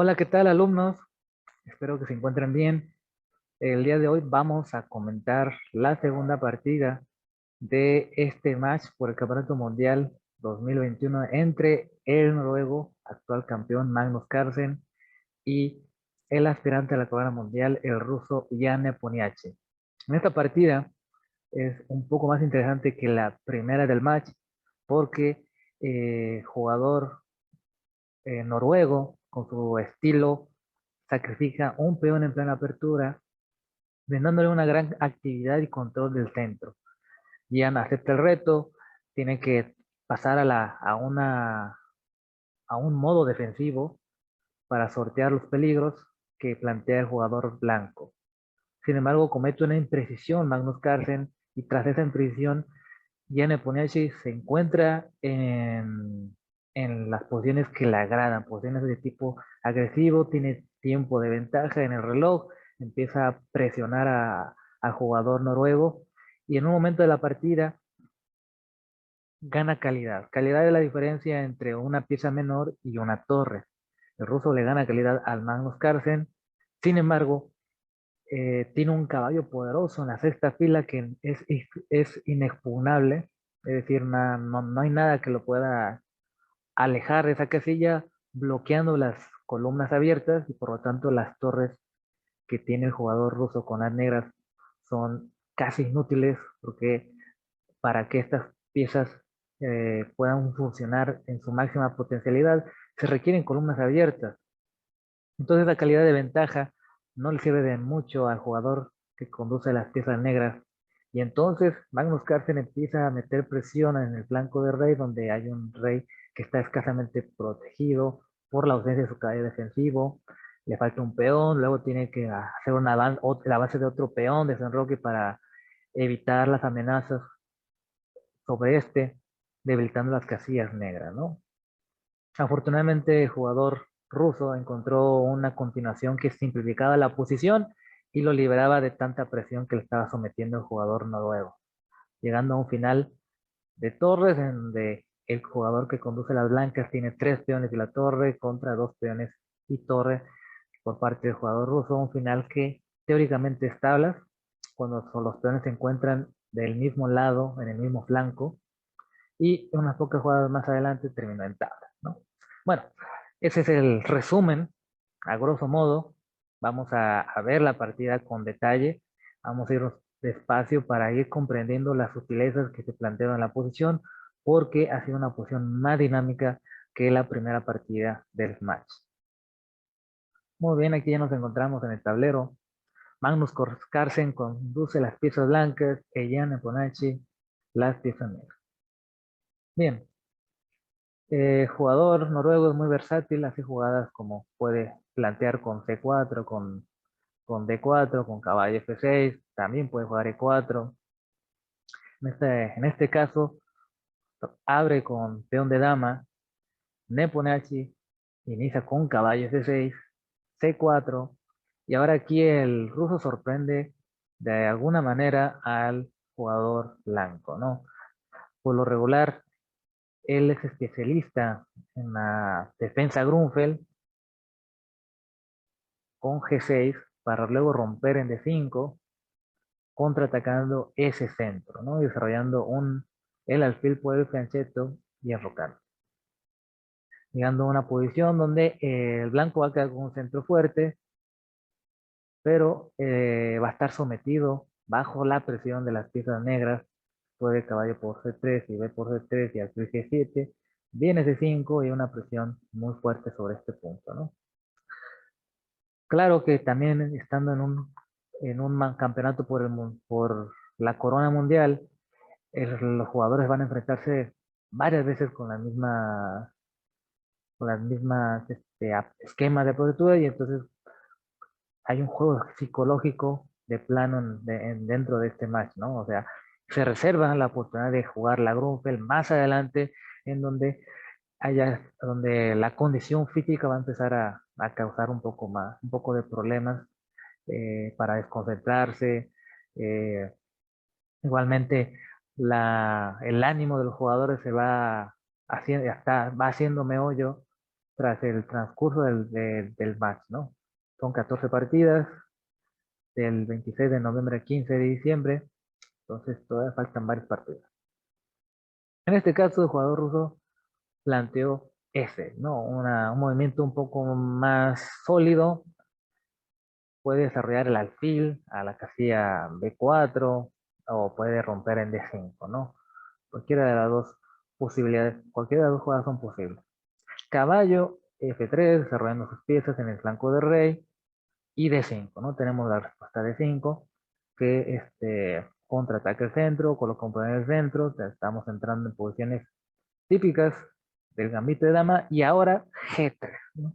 Hola, ¿qué tal, alumnos? Espero que se encuentren bien. El día de hoy vamos a comentar la segunda partida de este match por el Campeonato Mundial 2021 entre el noruego, actual campeón Magnus Carlsen, y el aspirante a la corona mundial, el ruso Jan Nepomniachtchi. En esta partida es un poco más interesante que la primera del match porque jugador noruego, con su estilo, sacrifica un peón en plena apertura, brindándole una gran actividad y control del centro. Ian acepta el reto, tiene que pasar a un modo defensivo para sortear los peligros que plantea el jugador blanco. Sin embargo, comete una imprecisión Magnus Carlsen y tras esa imprecisión, Jan Nepomniachtchi se encuentra en las posiciones que le agradan, posiciones de tipo agresivo, tiene tiempo de ventaja en el reloj, empieza a presionar al jugador noruego y en un momento de la partida gana calidad. Calidad es la diferencia entre una pieza menor y una torre. El ruso le gana calidad al Magnus Carlsen, sin embargo, tiene un caballo poderoso en la sexta fila que es inexpugnable, es decir, no hay nada que lo pueda alejar de esa casilla, bloqueando las columnas abiertas y por lo tanto las torres que tiene el jugador ruso con las negras son casi inútiles porque para que estas piezas puedan funcionar en su máxima potencialidad se requieren columnas abiertas. Entonces la calidad de ventaja no le sirve de mucho al jugador que conduce las piezas negras. Y entonces Magnus Carlsen empieza a meter presión en el flanco de rey, donde hay un rey que está escasamente protegido por la ausencia de su caballo defensivo. Le falta un peón, luego tiene que hacer la base de otro peón, desenroque para evitar las amenazas sobre este, debilitando las casillas negras, ¿no? Afortunadamente, el jugador ruso encontró una continuación que simplificaba la posición y lo liberaba de tanta presión que le estaba sometiendo el jugador noruego, llegando a un final de torres en donde el jugador que conduce las blancas tiene tres peones y la torre contra dos peones y torre por parte del jugador ruso, un final que teóricamente es tablas, cuando los peones se encuentran del mismo lado, en el mismo flanco, y unas pocas jugadas más adelante terminó en tablas, ¿no? Bueno, ese es el resumen, a grosso modo. Vamos a ver la partida con detalle, vamos a ir despacio para ir comprendiendo las sutilezas que se plantearon en la posición, porque ha sido una posición más dinámica que la primera partida del match. Muy bien, aquí ya nos encontramos en el tablero. Magnus Carlsen conduce las piezas blancas, e Jan Nepomniachtchi las piezas negras. Bien, jugador noruego es muy versátil, hace jugadas como puede plantear con C4, con D4, con caballo F6, también puede jugar E4. En este caso, abre con peón de dama, Nepomniachtchi inicia con caballo F6, C4, y ahora aquí el ruso sorprende de alguna manera al jugador blanco, ¿no? Por lo regular, él es especialista en la defensa Grunfeld, con G6 para luego romper en D5, contraatacando ese centro, ¿no? Desarrollando el alfil por el fianchetto y enrocando. Llegando a una posición donde el blanco va a quedar con un centro fuerte, pero va a estar sometido bajo la presión de las piezas negras, puede caballo por C3 y B por C3 y alfil G7, viene C5 y una presión muy fuerte sobre este punto, ¿no? Claro que también estando en un campeonato por la corona mundial, los jugadores van a enfrentarse varias veces con las mismas esquemas de apertura y entonces hay un juego psicológico de plano dentro de este match, ¿no? O sea, se reservan la oportunidad de jugar la Grunfeld más adelante en donde donde la condición física va a empezar a causar un poco de problemas para desconcentrarse. eh, Igualmente, el ánimo de los jugadores se va haciendo meollo tras el transcurso del match, ¿no? Son 14 partidas, del 26 de noviembre al 15 de diciembre, entonces todavía faltan varios partidos. En este caso, el jugador ruso planteó ese, ¿no? Un movimiento un poco más sólido, puede desarrollar el alfil a la casilla B4 o puede romper en D5, ¿no? Cualquiera de las dos posibilidades, cualquiera de las dos jugadas son posibles. Caballo F3, desarrollando sus piezas en el flanco de rey, y D5, ¿no? Tenemos la respuesta D5, que contraataca el centro, coloca un poder en el centro, estamos entrando en posiciones típicas del gambito de dama, y ahora G3, ¿no?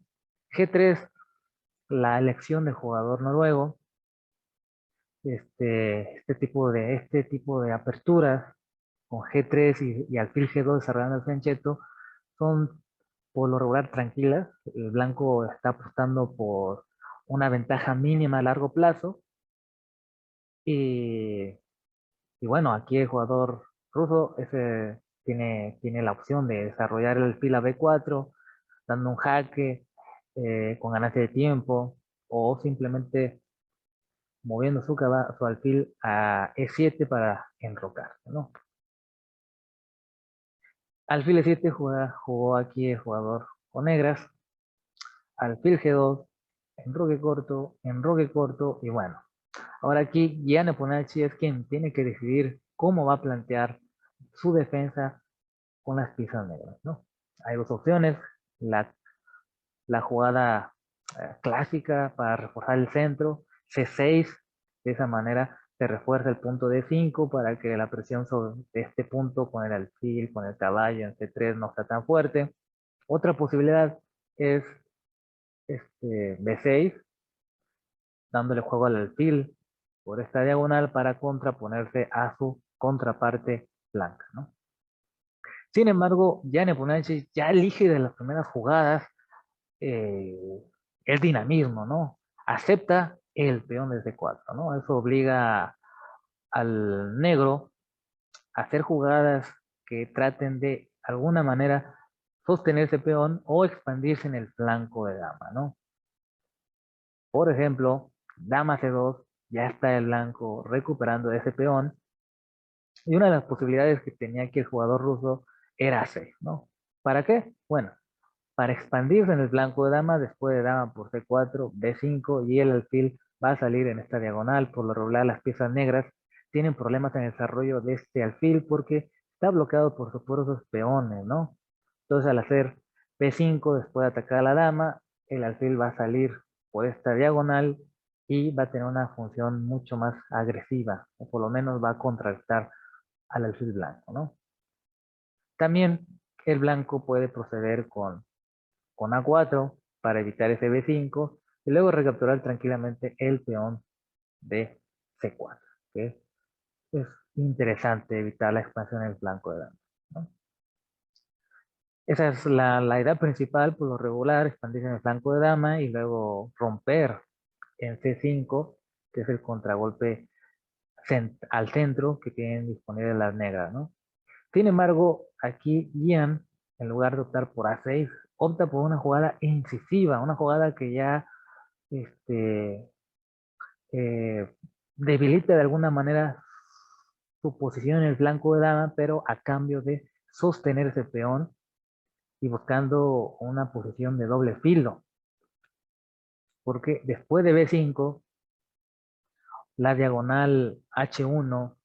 G3, la elección del jugador noruego, este tipo de aperturas con G3 y alfil G2 desarrollando el flecheto son por lo regular tranquilas. El blanco está apostando por una ventaja mínima a largo plazo y, y bueno, aquí el jugador ruso tiene la opción de desarrollar el alfil a B4 dando un jaque con ganancia de tiempo o simplemente moviendo su alfil a E7 para enrocarse, ¿no? Alfil E7 jugó aquí el jugador con negras, alfil G2, enroque corto, y bueno. Ahora aquí Gianni Ponacci es quien tiene que decidir cómo va a plantear su defensa con las piezas negras, ¿no? Hay dos opciones, la jugada clásica para reforzar el centro, C6, de esa manera se refuerza el punto D5 para que la presión sobre este punto con el alfil, con el caballo en C3 no sea tan fuerte. Otra posibilidad es B6, dándole juego al alfil por esta diagonal para contraponerse a su contraparte blanca, ¿no? Sin embargo, Gianni Ponacci ya elige de las primeras jugadas eh, el dinamismo, ¿no? Acepta el peón desde 4, ¿no? Eso obliga al negro a hacer jugadas que traten de alguna manera sostener ese peón o expandirse en el flanco de dama, ¿no? Por ejemplo, dama C2, ya está el blanco recuperando ese peón y una de las posibilidades que tenía aquí el jugador ruso era C, ¿no? ¿Para qué? Bueno, para expandirse en el flanco de dama, después de dama por C4, B5 y el alfil va a salir en esta diagonal. Por lo regular, las piezas negras tienen problemas en el desarrollo de este alfil porque está bloqueado por sus poderosos peones, ¿no? Entonces, al hacer B5, después de atacar a la dama, el alfil va a salir por esta diagonal y va a tener una función mucho más agresiva, o por lo menos va a contrarrestar al alfil blanco, ¿no? También el blanco puede proceder con A4 para evitar ese B5 y luego recapturar tranquilamente el peón de C4, que es interesante evitar la expansión en el flanco de dama, ¿no? Esa es la idea principal, por lo regular, expandirse en el flanco de dama y luego romper en C5, que es el contragolpe al centro que tienen disponible las negras, ¿no? Sin embargo, aquí Ian, en lugar de optar por A6, opta por una jugada incisiva, una jugada que ya este, eh, debilita de alguna manera su posición en el flanco de dama, pero a cambio de sostener ese peón y buscando una posición de doble filo, porque después de B5, la diagonal H1,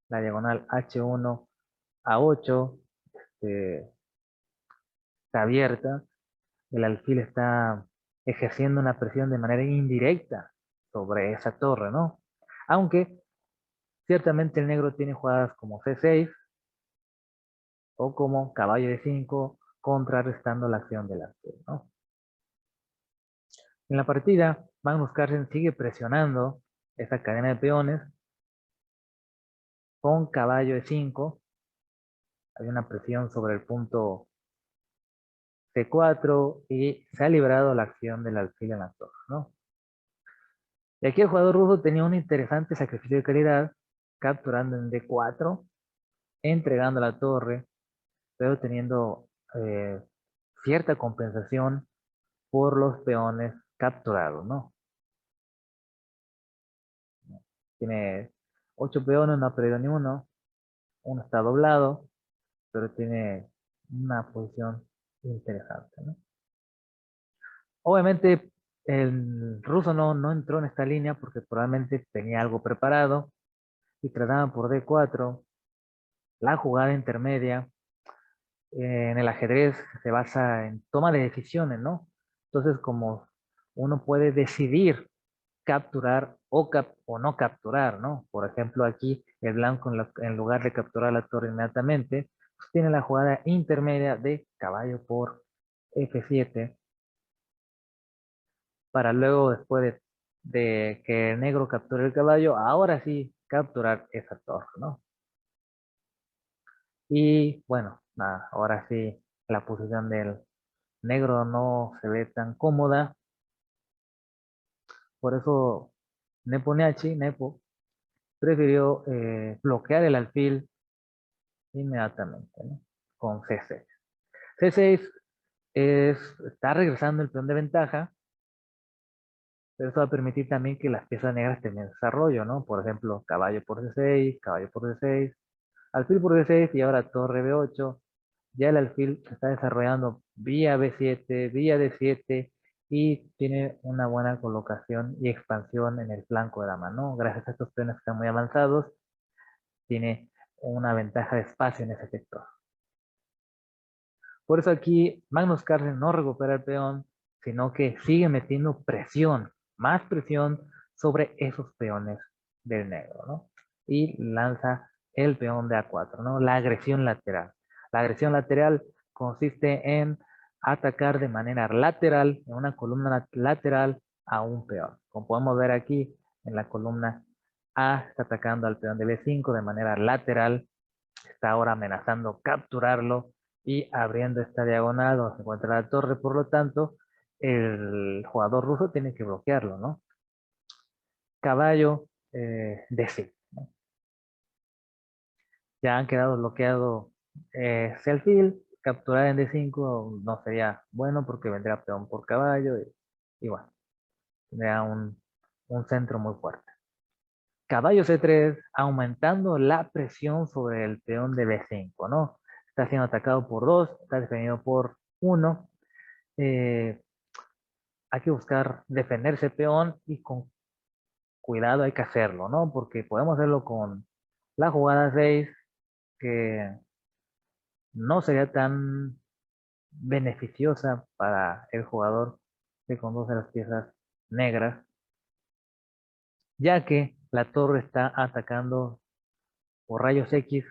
la diagonal H1 a 8 está abierta, el alfil está ejerciendo una presión de manera indirecta sobre esa torre, ¿no? Aunque ciertamente el negro tiene jugadas como C6 o como caballo de 5 contrarrestando la acción del alfil, ¿no? En la partida, Magnus Carlsen sigue presionando esa cadena de peones con caballo de 5. Hay una presión sobre el punto C4 y se ha librado la acción del alfil en la torre, ¿no? Y aquí el jugador ruso tenía un interesante sacrificio de calidad, capturando en D4, entregando la torre, pero teniendo cierta compensación por los peones capturados, ¿no? Tiene 8 peones, no ha perdido ni uno. Uno está doblado, pero tiene una posición interesante, ¿no? Obviamente el ruso no entró en esta línea porque probablemente tenía algo preparado y trataban por D4. La jugada intermedia en el ajedrez se basa en toma de decisiones, ¿no? Entonces, como uno puede decidir capturar o no capturar, ¿no? Por ejemplo, aquí el blanco en lugar de capturar la torre inmediatamente, pues tiene la jugada intermedia de caballo por F7 para luego, después de que el negro capture el caballo, ahora sí capturar esa torre, ¿no? Y bueno, nada, ahora sí la posición del negro no se ve tan cómoda, por eso Nepo prefirió bloquear el alfil inmediatamente, ¿no? Con C6. C6 está regresando el peón de ventaja, pero eso va a permitir también que las piezas negras tengan desarrollo, ¿no? Por ejemplo, caballo por C6, caballo por C6, alfil por D6 y ahora torre B8. Ya el alfil se está desarrollando vía B7, vía D7 y tiene una buena colocación y expansión en el flanco de la mano. Gracias a estos peones que están muy avanzados, tiene una ventaja de espacio en ese sector. Por eso aquí Magnus Carlsen no recupera el peón, sino que sigue metiendo presión, más presión sobre esos peones del negro, ¿no? Y lanza el peón de A4, ¿no? La agresión lateral. La agresión lateral consiste en atacar de manera lateral, en una columna lateral a un peón. Como podemos ver aquí, en la columna A está atacando al peón de B5 de manera lateral, está ahora amenazando capturarlo y abriendo esta diagonal donde se encuentra la torre, por lo tanto, el jugador ruso tiene que bloquearlo, ¿no? Caballo D6, ¿no? Ya han quedado bloqueado Selfie, capturar en D5 no sería bueno porque vendrá peón por caballo y bueno, tendría un centro muy fuerte. Caballo C3, aumentando la presión sobre el peón de B5, ¿no? Está siendo atacado por 2, está defendido por 1. Hay que buscar defenderse el peón y con cuidado hay que hacerlo, ¿no? Porque podemos hacerlo con la jugada 6, que no sería tan beneficiosa para el jugador que conduce las piezas negras, ya que la torre está atacando por rayos X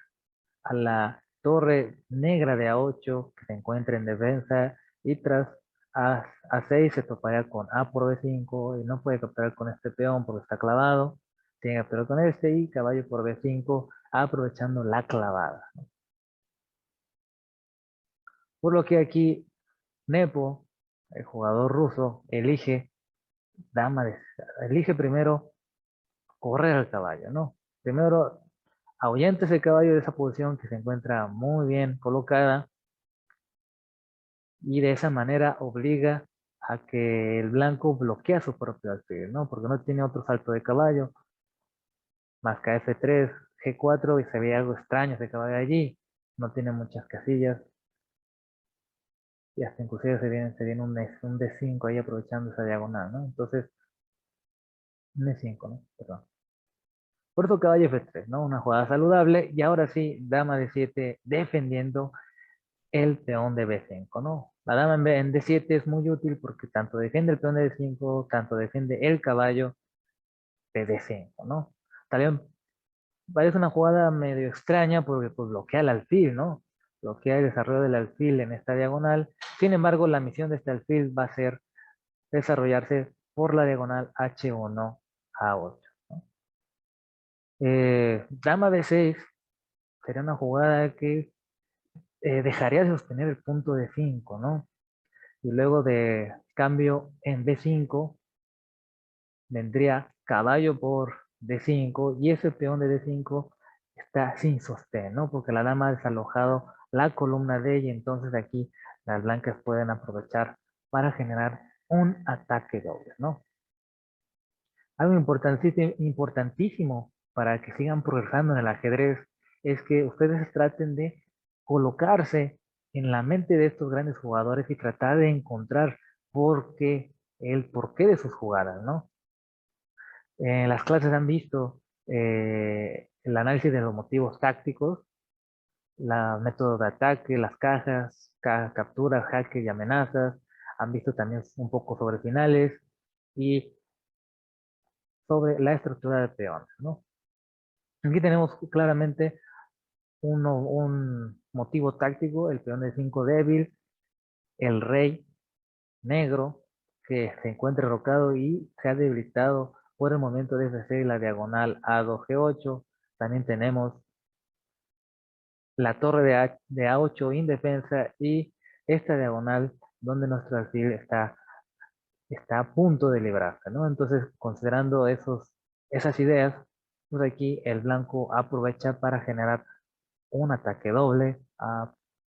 a la torre negra de A8 que se encuentra en defensa y tras A6 se toparía con A por B5 y no puede capturar con este peón porque está clavado. Tiene que capturar con este y caballo por B5 aprovechando la clavada. Por lo que aquí Nepo, el jugador ruso, elige primero correr al caballo, ¿no? Primero ahuyenta ese caballo de esa posición que se encuentra muy bien colocada y de esa manera obliga a que el blanco bloquea su propio alfil, ¿no? Porque no tiene otro salto de caballo, más que F3, G4 y se ve algo extraño ese caballo allí, no tiene muchas casillas y hasta inclusive se viene un D5 ahí aprovechando esa diagonal, ¿no? Entonces, un D5, ¿no? Perdón. Por eso caballo F3, ¿no? Una jugada saludable y ahora sí, dama D7 defendiendo el peón de B5, ¿no? La dama en D7 es muy útil porque tanto defiende el peón de D5, tanto defiende el caballo de D5, ¿no? También parece una jugada medio extraña porque pues, bloquea el alfil, ¿no? Bloquea el desarrollo del alfil en esta diagonal. Sin embargo, la misión de este alfil va a ser desarrollarse por la diagonal H1 A8, ¿no? Dama B6 sería una jugada que dejaría de sostener el punto de 5, ¿no? Y luego de cambio en B5 vendría caballo por D5 y ese peón de D5 está sin sostén, ¿no? Porque la dama ha desalojado la columna D y entonces aquí las blancas pueden aprovechar para generar un ataque doble, ¿no? Algo importantísimo para que sigan progresando en el ajedrez es que ustedes traten de colocarse en la mente de estos grandes jugadores y tratar de encontrar el porqué de sus jugadas, ¿no? En las clases han visto el análisis de los motivos tácticos, la método de ataque, las cajas, capturas, jaque y amenazas. Han visto también un poco sobre finales y sobre la estructura de peones, ¿no? Aquí tenemos claramente un motivo táctico, el peón de 5 débil, el rey negro que se encuentra rocado y se ha debilitado por el momento de F6, la diagonal A2, G8. También tenemos la torre de A8 indefensa y esta diagonal donde nuestro alfil está a punto de librarse, ¿no? Entonces, considerando esas ideas, pues aquí el blanco aprovecha para generar un ataque doble.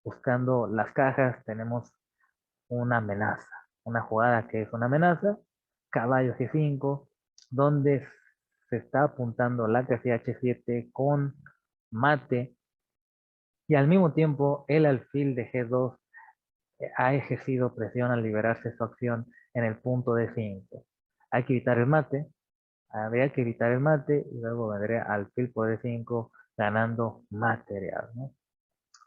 Buscando las cajas, tenemos una amenaza, una jugada que es una amenaza, caballo G5, donde se está apuntando la casilla H7 con mate y al mismo tiempo el alfil de G2 ha ejercido presión al liberarse su acción en el punto D5. Hay que evitar el mate, habría que evitar el mate y luego vendría alfil por D5 ganando material, ¿no?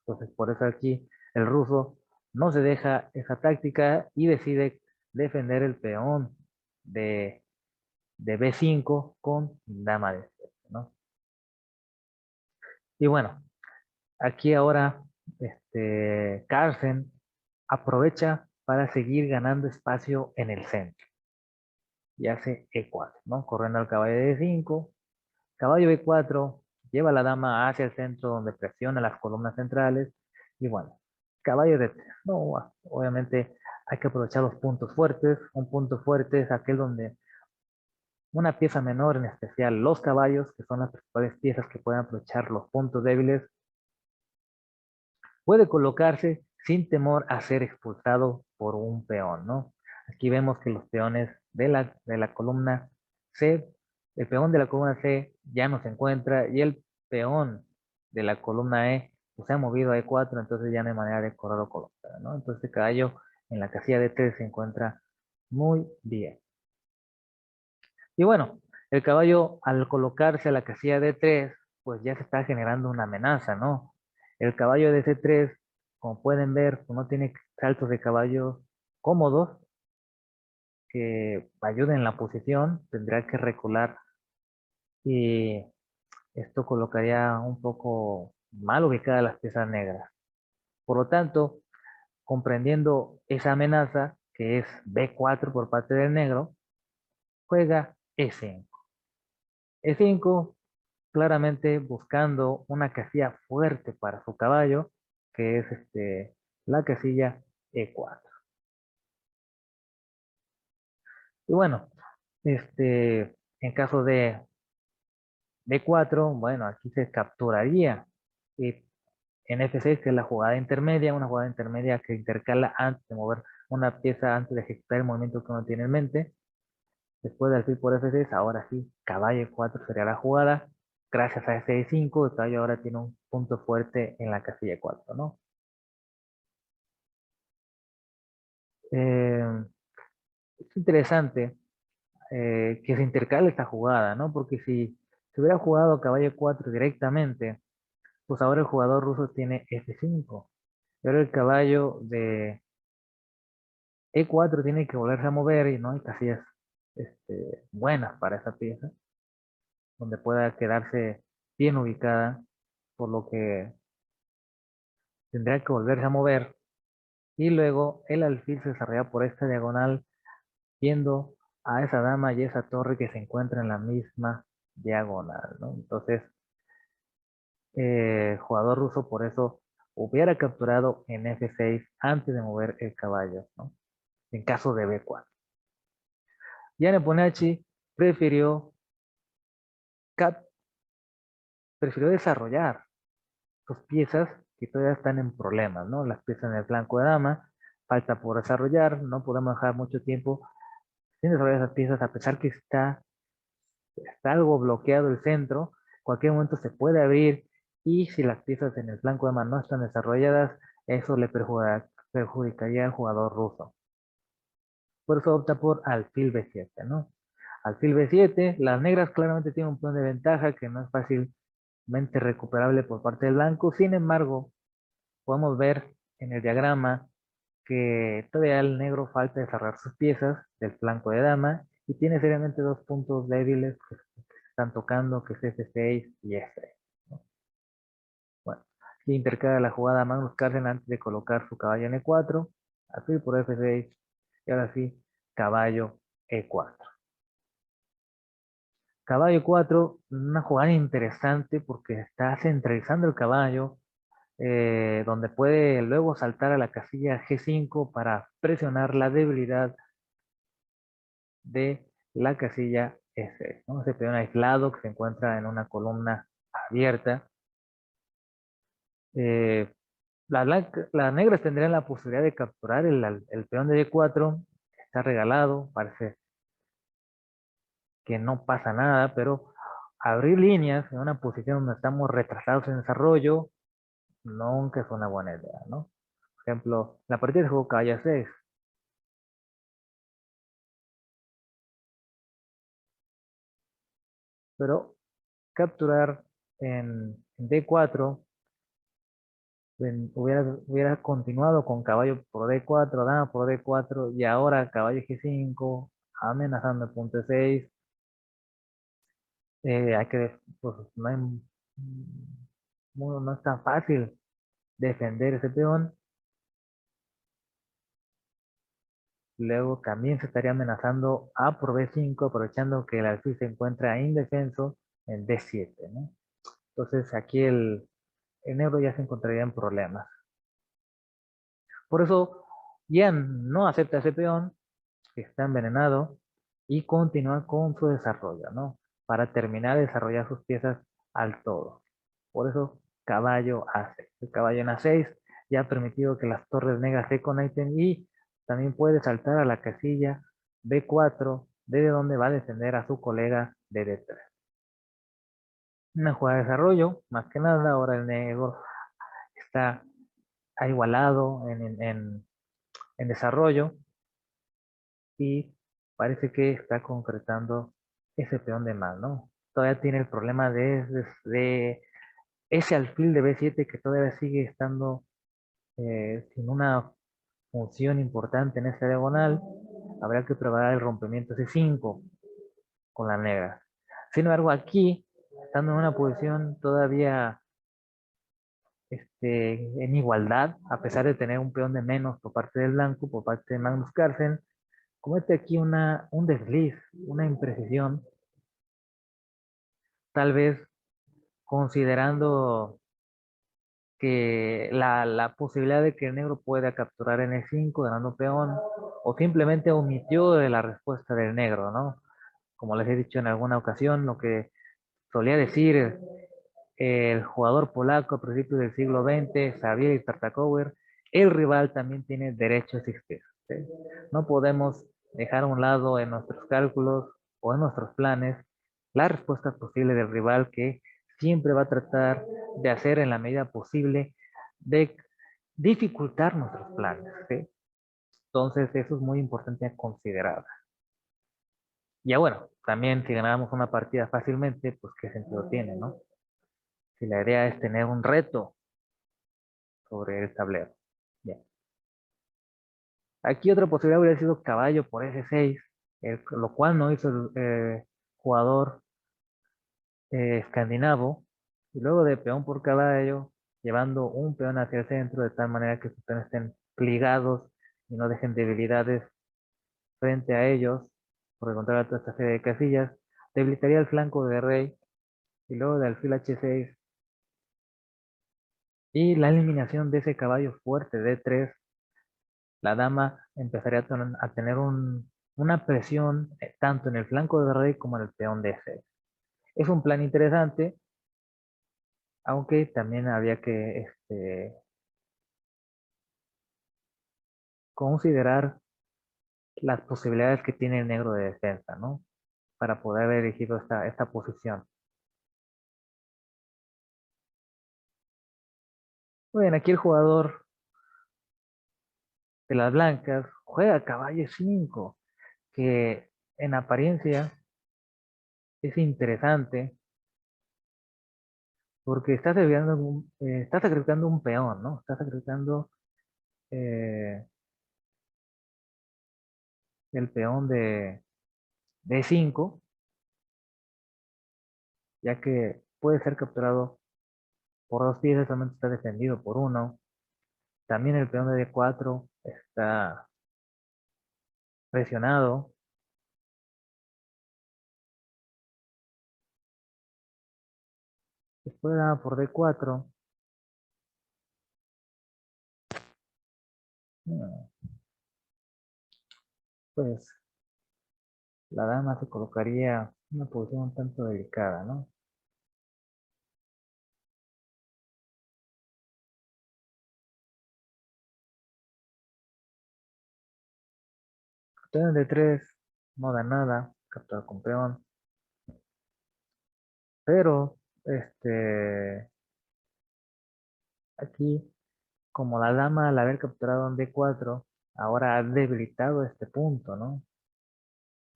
Entonces, por eso aquí el ruso no se deja esa táctica y decide defender el peón de, de B5 con dama de 7, ¿no? Y bueno, aquí ahora Carlsen aprovecha para seguir ganando espacio en el centro y hace E4, ¿no? Corriendo al caballo de D5, caballo B4, lleva la dama hacia el centro donde presiona las columnas centrales y bueno, caballo D3, ¿no? Obviamente hay que aprovechar los puntos fuertes. Un punto fuerte es aquel donde una pieza menor, en especial los caballos, que son las principales piezas que pueden aprovechar los puntos débiles, puede colocarse sin temor a ser expulsado por un peón, ¿no? Aquí vemos que los peones de la columna C, el peón de la columna C ya no se encuentra y el peón de la columna E pues, se ha movido a E4, entonces ya no hay manera de correr o colocar, ¿no? Entonces el caballo en la casilla de 3 se encuentra muy bien. Y bueno, el caballo al colocarse a la casilla de 3 pues ya se está generando una amenaza, ¿no? El caballo de C3, como pueden ver, pues no tiene saltos de caballo cómodos que ayuden en la posición, tendrá que recular y esto colocaría un poco mal ubicadas las piezas negras. Por lo tanto, comprendiendo esa amenaza, que es B4 por parte del negro, juega E5. E5 claramente buscando una casilla fuerte para su caballo, que es la casilla E4. Y bueno, en caso de D4, bueno, aquí se capturaría en F6, que es la jugada intermedia, una jugada intermedia que intercala antes de mover una pieza, antes de ejecutar el movimiento que uno tiene en mente. Después de alfil por F6, ahora sí, caballo E4 sería la jugada. Gracias a ese E5, el caballo ahora tiene un punto fuerte en la casilla E4, ¿no? Eh, es interesante que se intercale esta jugada, ¿no? Porque si se hubiera jugado caballo 4 directamente, pues ahora el jugador ruso tiene F5, pero el caballo de E4 tiene que volverse a mover y no hay casillas buenas para esa pieza, donde pueda quedarse bien ubicada, por lo que tendría que volverse a mover y luego el alfil se desarrolla por esta diagonal viendo a esa dama y esa torre que se encuentran en la misma diagonal, ¿no? Entonces, el jugador ruso por eso hubiera capturado en F6 antes de mover el caballo, ¿no? En caso de B4. Ya Nepomniachtchi prefirió, prefirió desarrollar sus piezas que todavía están en problemas, ¿no? Las piezas en el flanco de dama, falta por desarrollar, no podemos dejar mucho tiempo sin desarrollar esas piezas, a pesar que está algo bloqueado el centro, en cualquier momento se puede abrir y si las piezas en el flanco de mano no están desarrolladas, eso le perjudicaría al jugador ruso. Por eso opta por alfil B7, ¿no? Alfil B7, las negras claramente tienen un plan de ventaja que no es fácilmente recuperable por parte del blanco, sin embargo, podemos ver en el diagrama que todavía el negro falta desarrollar sus piezas del flanco de dama y tiene seriamente dos puntos débiles que se están tocando, que es F6 y F3, ¿no? Bueno, aquí intercala la jugada Magnus Carlsen antes de colocar su caballo en E4, alfil por F6 y ahora sí, caballo E4. Caballo 4, una jugada interesante porque está centralizando el caballo, donde puede luego saltar a la casilla G5 para presionar la debilidad de la casilla S, ¿no? Ese peón aislado que se encuentra en una columna abierta. Eh, las negras tendrían la posibilidad de capturar el peón de D4, está regalado, parece que no pasa nada, pero abrir líneas en una posición donde estamos retrasados en desarrollo nunca es una buena idea, ¿no? Por ejemplo, la partida de juego caballo 6, pero capturar en D4 hubiera continuado con caballo por D4, dama por D4 y ahora caballo G5, amenazando el punto E6. Pues no es tan fácil defender ese peón. Luego también se estaría amenazando A por B5, aprovechando que el alfil se encuentra indefenso en D7, ¿no? Entonces aquí el negro ya se encontraría en problemas. Por eso Yan no acepta ese peón, que está envenenado, y continúa con su desarrollo, ¿no? Para terminar de desarrollar sus piezas al todo. Por eso caballo A6. El caballo en A6 ya ha permitido que las torres negras se conecten y también puede saltar a la casilla B4, desde donde va a defender a su colega de D3. Una jugada de desarrollo, más que nada, ahora el negro está igualado en desarrollo y parece que está concretando ese peón de mal, ¿no? Todavía tiene el problema de ese alfil de B7 que todavía sigue estando sin una función importante en esta diagonal. Habrá que probar el rompimiento C5 con la negra. Sin embargo, aquí, estando en una posición todavía en igualdad, a pesar de tener un peón de menos por parte del blanco, por parte de Magnus Carlsen, comete aquí un desliz, una imprecisión, tal vez considerando que la posibilidad de que el negro pueda capturar en E5 ganando peón, o simplemente omitió de la respuesta del negro, ¿no? Como les he dicho en alguna ocasión, lo que solía decir el jugador polaco a principios del siglo XX, Xavier Tartakower, el rival también tiene derecho a existir, ¿sí? No podemos dejar a un lado en nuestros cálculos o en nuestros planes la respuesta posible del rival que siempre va a tratar de hacer en la medida posible de dificultar nuestros planes, ¿sí? Entonces eso es muy importante a considerar. Ya bueno, también si ganamos una partida fácilmente, pues qué sentido tiene, ¿no? Si la idea es tener un reto sobre el tablero. Bien. Aquí otra posibilidad hubiera sido caballo por F6, lo cual no hizo el jugador escandinavo. Y luego de peón por caballo, llevando un peón hacia el centro de tal manera que sus peones estén pligados y no dejen debilidades frente a ellos, por encontrar toda esta serie de casillas, debilitaría el flanco de rey y luego de alfil H6 y la eliminación de ese caballo fuerte D3, la dama empezaría a tener una presión tanto en el flanco de rey como en el peón de E6. Es un plan interesante, aunque también había que considerar las posibilidades que tiene el negro de defensa, ¿no? Para poder haber elegido esta posición. Muy bien, aquí el jugador de las blancas juega caballo 5, que en apariencia es interesante porque está sacrificando un peón, ¿no? Está sacrificando eh, el peón de D5, ya que puede ser capturado por dos piezas, solamente está defendido por uno. También el peón de D4 está presionado. Después de dama por D4, pues la dama se colocaría en una posición un tanto delicada, ¿no? Peón de D3 no da nada, captura con peón, pero aquí, como la dama al haber capturado en D4, ahora ha debilitado este punto, ¿no?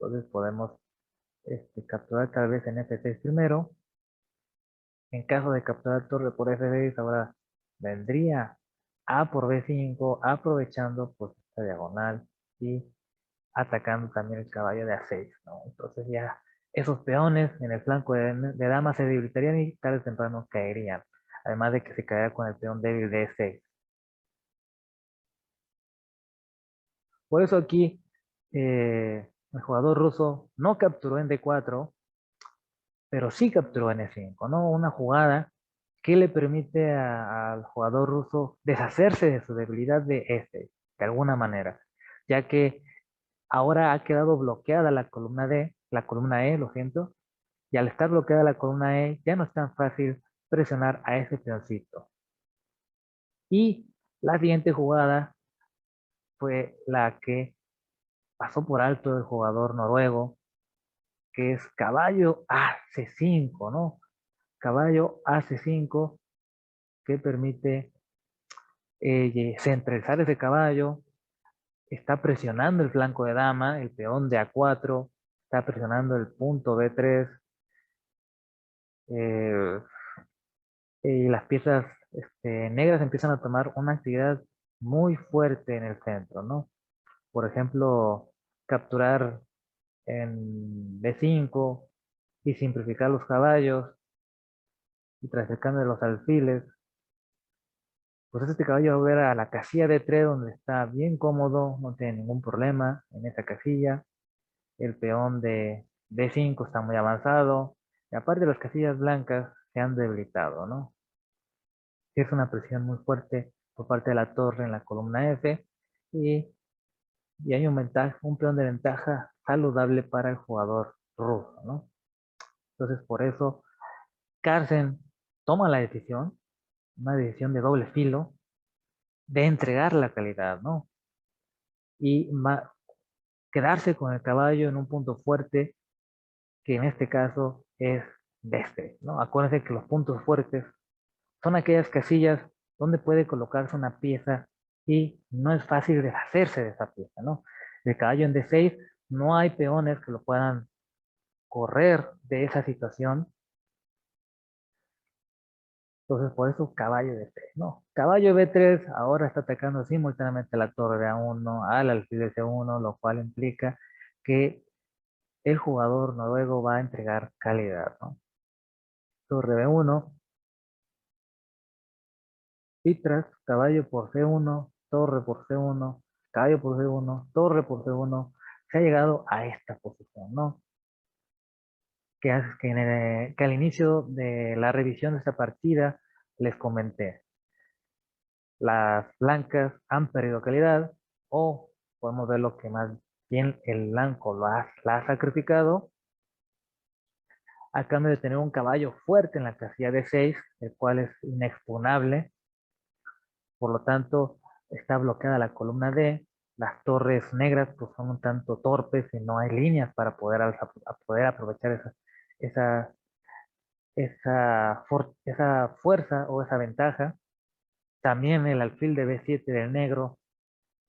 Entonces podemos capturar tal vez en F6 primero. En caso de capturar torre por F6, ahora vendría A por B5, aprovechando pues esta diagonal y atacando también el caballo de A6, ¿no? Entonces ya esos peones en el flanco de dama se debilitarían y tarde o temprano caerían. Además de que se caería con el peón débil de E6. Por eso aquí el jugador ruso no capturó en D4, pero sí capturó en E5, ¿no? Una jugada que le permite al jugador ruso deshacerse de su debilidad de F, de alguna manera, ya que ahora ha quedado bloqueada la columna D, la columna E, lo siento, y al estar bloqueada la columna E ya no es tan fácil presionar a ese peoncito. Y la siguiente jugada fue la que pasó por alto el jugador noruego, que es caballo a C5, ¿no? Caballo a C5 que permite centralizar ese caballo, está presionando el flanco de dama, el peón de A4, está presionando el punto B3, eh, y las piezas negras empiezan a tomar una actividad muy fuerte en el centro, ¿no? Por ejemplo, capturar en B5 y simplificar los caballos y tras el cambio de los alfiles, pues este caballo va a ver a la casilla de 3 donde está bien cómodo, no tiene ningún problema en esa casilla. El peón de D5 está muy avanzado. Y aparte las casillas blancas se han debilitado, ¿no? Es una presión muy fuerte por parte de la torre en la columna F y, y hay un peón de ventaja saludable para el jugador ruso, ¿no? Entonces por eso Carlsen toma la decisión, una decisión de doble filo, de entregar la calidad, ¿no? Y quedarse con el caballo en un punto fuerte, que en este caso es destre, ¿no? Acuérdense que los puntos fuertes son aquellas casillas donde puede colocarse una pieza y no es fácil deshacerse de esa pieza, ¿no? El caballo en D6 no hay peones que lo puedan correr de esa situación. Entonces, por eso caballo de 3, ¿no? Caballo B3 ahora está atacando simultáneamente a la torre de A1, al alfil de C1, lo cual implica que el jugador noruego va a entregar calidad, ¿no? Torre B1, y tras caballo por C1, torre por C1, caballo por C1, torre por C1, se ha llegado a esta posición, ¿no? Que al inicio de la revisión de esta partida les comenté. Las blancas han perdido calidad o podemos ver lo que más bien el blanco la ha sacrificado a cambio de tener un caballo fuerte en la casilla de 6, el cual es inexpugnable, por lo tanto está bloqueada la columna D las torres negras pues, son un tanto torpes y no hay líneas para poder, poder aprovechar esa, esa fuerza o esa ventaja. También el alfil de B7 del negro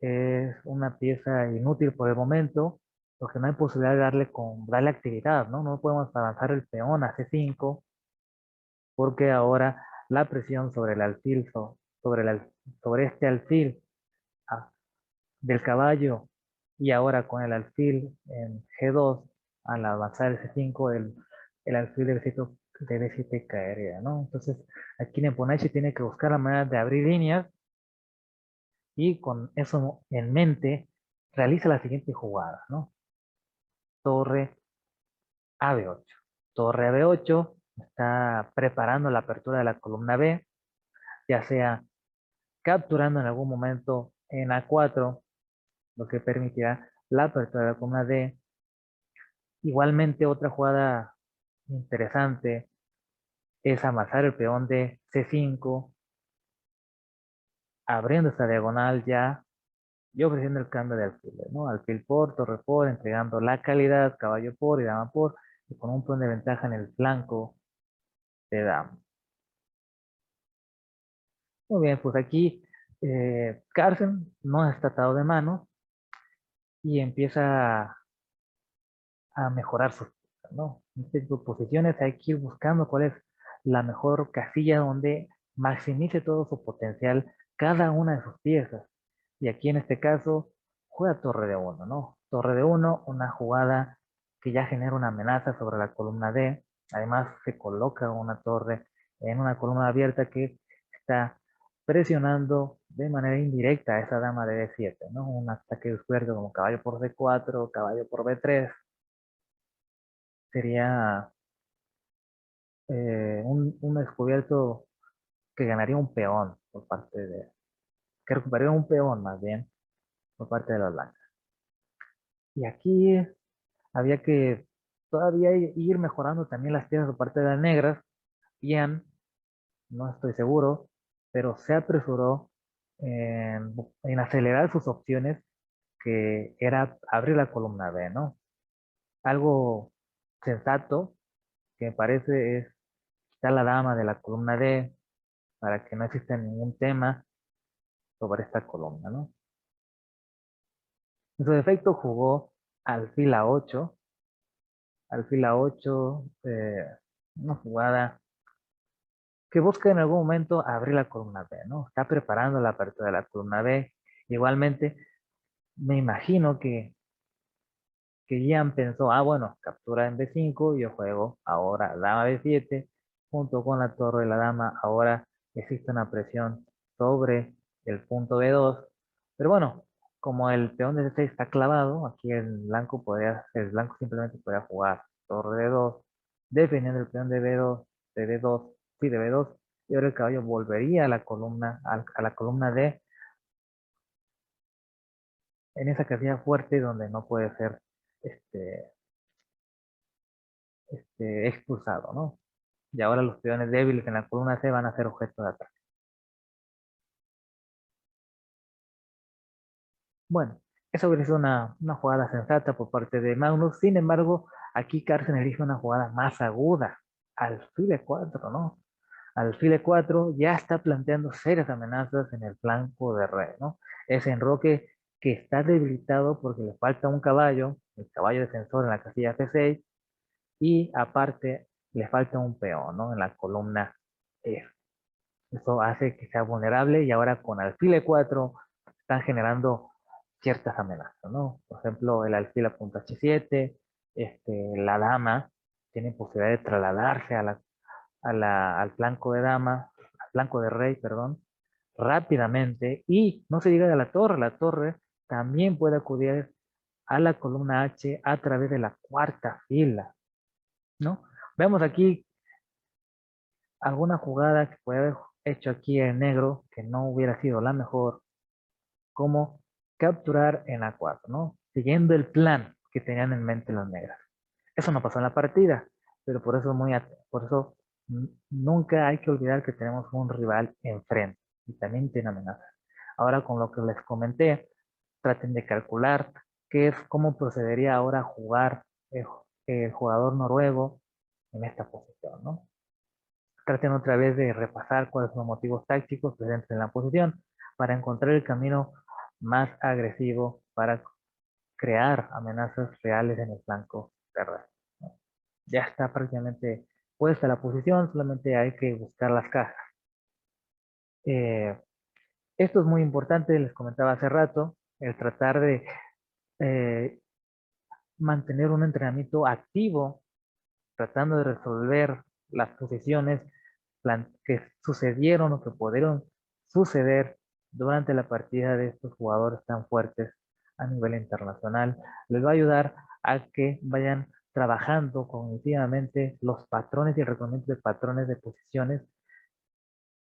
es una pieza inútil por el momento, porque no hay posibilidad de darle actividad, ¿no? No podemos avanzar el peón a C5, porque ahora la presión sobre el alfil, sobre este alfil ah, del caballo, y ahora con el alfil en G2, al avanzar el C5, el alfil de B7 caería, ¿no? Entonces, aquí Nepomuceno tiene que buscar la manera de abrir líneas y con eso en mente realiza la siguiente jugada, ¿no? Torre AB8. Torre AB8 está preparando la apertura de la columna B, ya sea capturando en algún momento en A4, lo que permitirá la apertura de la columna D. Igualmente, otra jugada interesante es amasar el peón de C5, abriendo esta diagonal ya y ofreciendo el cambio de alfiles, ¿no? Alfil por, torre por, entregando la calidad, caballo por y dama por, y con un peón de ventaja en el flanco de dama. Muy bien, pues aquí Carlsen no está atado de manos y empieza a mejorar sus piezas, ¿no? En este tipo de posiciones hay que ir buscando cuál es la mejor casilla donde maximice todo su potencial cada una de sus piezas. Y aquí en este caso juega torre de 1, ¿no? Torre de 1, una jugada que ya genera una amenaza sobre la columna D. Además se coloca una torre en una columna abierta que está presionando de manera indirecta a esa dama de D7, ¿no? Un ataque descubierto como caballo por D4, caballo por B3, sería un descubierto que ganaría un peón por parte que recuperaría un peón más bien por parte de las blancas. Y aquí había que todavía ir mejorando también las piezas por parte de las negras. Ian, no estoy seguro, pero se apresuró en acelerar sus opciones, que era abrir la columna B, ¿no? Algo sensato que me parece es quitar la dama de la columna D para que no exista ningún tema sobre esta columna, ¿no? En su defecto jugó alfil A8, alfil A8, una jugada que busca en algún momento abrir la columna B, ¿no? Está preparando la apertura de la columna B. Igualmente, me imagino que Ian pensó, ah, bueno, captura en B5, yo juego ahora dama B7, junto con la torre de la dama, ahora existe una presión sobre el punto B2, pero bueno, como el peón de C6 está clavado, aquí el blanco simplemente podría jugar torre D2, defendiendo el peón de B2, de D2, sí, de B2, y ahora el caballo volvería a la columna, a la columna D, en esa casilla fuerte donde no puede ser este, expulsado, ¿no? Y ahora los peones débiles en la columna C van a ser objeto de ataque. Bueno, eso hubiera sido una jugada sensata por parte de Magnus. Sin embargo, aquí Carlsen elige una jugada más aguda. Alfil E4, ¿no? Alfil E4 ya está planteando serias amenazas en el flanco de rey, ¿no? Ese enroque que está debilitado porque le falta un caballo, el caballo defensor en la casilla C6, y aparte le falta un peón, ¿no? En la columna F. Eso hace que sea vulnerable y ahora con alfil E4 están generando ciertas amenazas, ¿no? Por ejemplo, el alfil a punto H7, la dama tiene posibilidad de trasladarse al flanco de dama, al flanco de rey, perdón, rápidamente y no se llega a la torre también puede acudir a la columna H a través de la cuarta fila, ¿no? Vemos aquí alguna jugada que puede haber hecho aquí en negro que no hubiera sido la mejor, como capturar en A4, ¿no? Siguiendo el plan que tenían en mente los negros. Eso no pasó en la partida, pero por eso nunca hay que olvidar que tenemos un rival enfrente y también tiene amenazas. Ahora con lo que les comenté, traten de calcular qué es, cómo procedería ahora a jugar el jugador noruego en esta posición, ¿no? Traten otra vez de repasar cuáles son los motivos tácticos presentes en la posición para encontrar el camino más agresivo para crear amenazas reales en el flanco terrestre, ¿no? Ya está prácticamente puesta la posición, solamente hay que buscar las cajas. Eh, Esto es muy importante, les comentaba hace rato, el tratar de eh, mantener un entrenamiento activo, tratando de resolver las posiciones que sucedieron o que pudieron suceder durante la partida de estos jugadores tan fuertes a nivel internacional. Les va a ayudar a que vayan trabajando cognitivamente los patrones y el reconocimiento de patrones de posiciones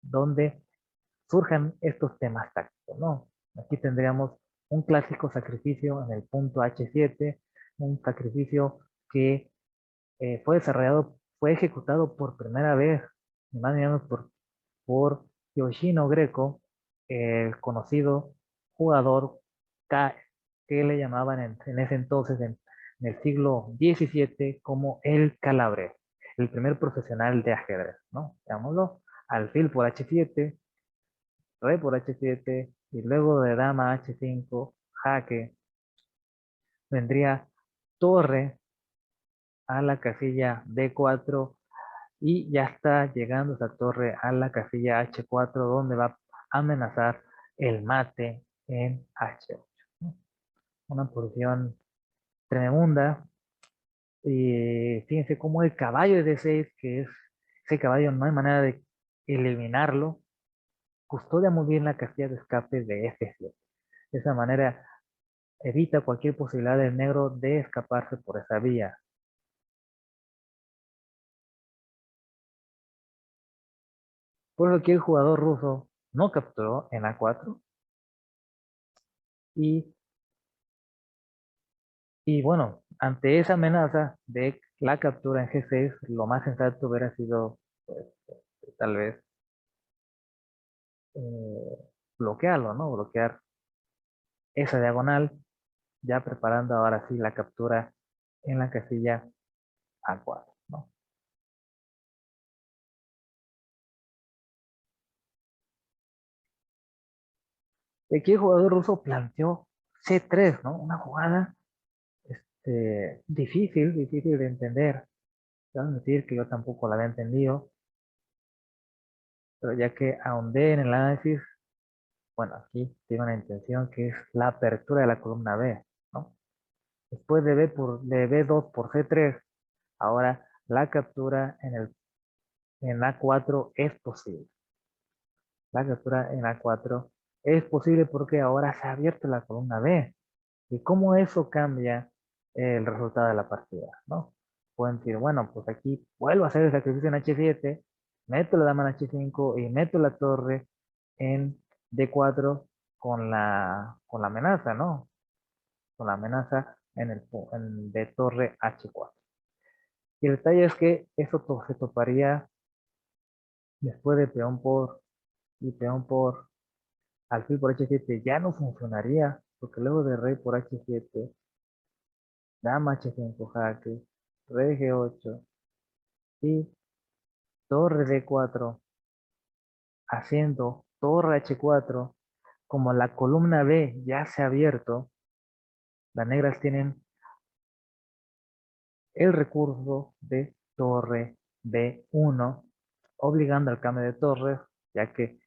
donde surjan estos temas tácticos, ¿no? Aquí tendríamos un clásico sacrificio en el punto H7, un sacrificio que fue desarrollado, fue ejecutado por primera vez, ni más ni menos por Yoshino Greco, el conocido jugador que le llamaban en ese entonces, en el siglo XVII, como el Calabrés, el primer profesional de ajedrez, ¿no? Llamémoslo, alfil por H7, rey por H7, y luego de dama H5, jaque, vendría torre a la casilla D4 y ya está llegando esa torre a la casilla H4 donde va a amenazar el mate en H8, ¿no? Una posición tremenda. Y fíjense cómo el caballo de D6, que es ese caballo, no hay manera de eliminarlo, custodia muy bien la casilla de escape de F7. De esa manera evita cualquier posibilidad del negro de escaparse por esa vía. Por lo que el jugador ruso no capturó en A4 y, y bueno, ante esa amenaza de la captura en G6, lo más sensato hubiera sido pues, tal vez bloquearlo, ¿no? Bloquear esa diagonal, ya preparando ahora sí la captura en la casilla A4, ¿no? Y aquí el jugador ruso planteó C3, ¿no? Una jugada difícil de entender. Quiero decir que yo tampoco la había entendido, pero ya que ahondé en el análisis, bueno, aquí tiene una intención que es la apertura de la columna B, ¿no? Después de B2 por C3, ahora la captura en A4 es posible. La captura en A4 es posible porque ahora se ha abierto la columna B. ¿Y cómo eso cambia el resultado de la partida, ¿no? Pueden decir, bueno, pues aquí vuelvo a hacer el sacrificio en H7, meto la dama en H5 y meto la torre en D4 con la amenaza, ¿no? Con la amenaza de torre H4. Y el detalle es que eso se toparía después de peón por y peón por alfil por H7, ya no funcionaría, porque luego de rey por H7, dama H5 jaque, rey G8 y torre D4, haciendo torre H4, como la columna B ya se ha abierto, las negras tienen el recurso de torre B1, obligando al cambio de torres, ya que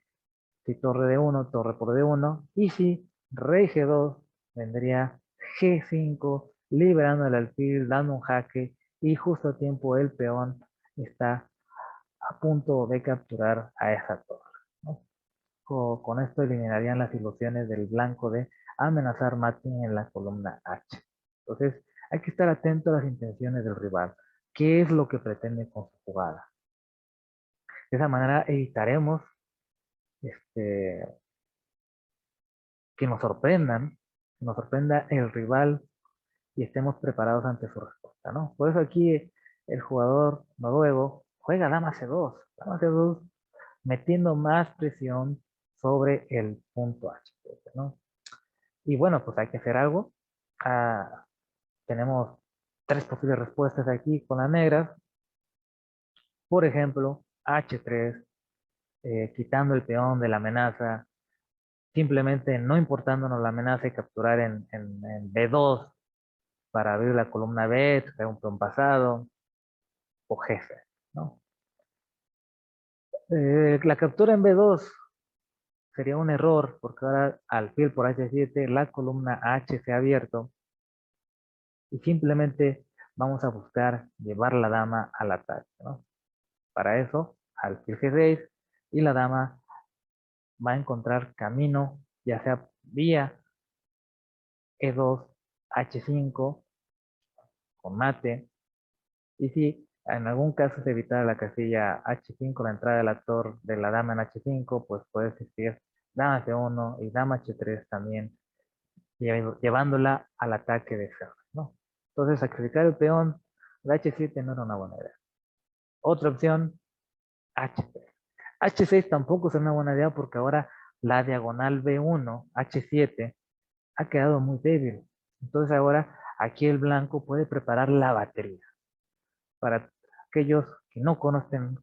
si torre D1, torre por D1, y si rey G2, vendría G5, liberando el alfil, dando un jaque, y justo a tiempo el peón está a punto de capturar a esa torre, ¿no? Con esto eliminarían las ilusiones del blanco de amenazar mate en la columna H. Entonces, hay que estar atento a las intenciones del rival. ¿Qué es lo que pretende con su jugada? De esa manera evitaremos este, que nos sorprendan, que nos sorprenda el rival y estemos preparados ante su respuesta, ¿no? Por eso aquí el jugador noruego juega dama C2, metiendo más presión sobre el punto H, ¿no? Y bueno, pues hay que hacer algo. Ah, tenemos tres posibles respuestas aquí con las negras. Por ejemplo, H3, quitando el peón de la amenaza, simplemente no importándonos la amenaza y capturar en B2 para abrir la columna B, traer un peón pasado o jefe, ¿no? La captura en B2 sería un error porque ahora alfil por H7 la columna H se ha abierto y simplemente vamos a buscar llevar la dama al ataque, ¿no? Para eso, alfil G6 y la dama va a encontrar camino, ya sea vía E2, H5 con mate, y si en algún caso se evitara la casilla H5, la entrada del actor de la dama en H5, pues puede existir dama C1 y dama H3 también, llevándola al ataque de ferro, ¿no? Entonces, sacrificar el peón de H7 no era una buena idea. Otra opción, H6. H6 tampoco es una buena idea porque ahora la diagonal B1, H7, ha quedado muy débil. Entonces ahora aquí el blanco puede preparar la batería. Para aquellos que no conocen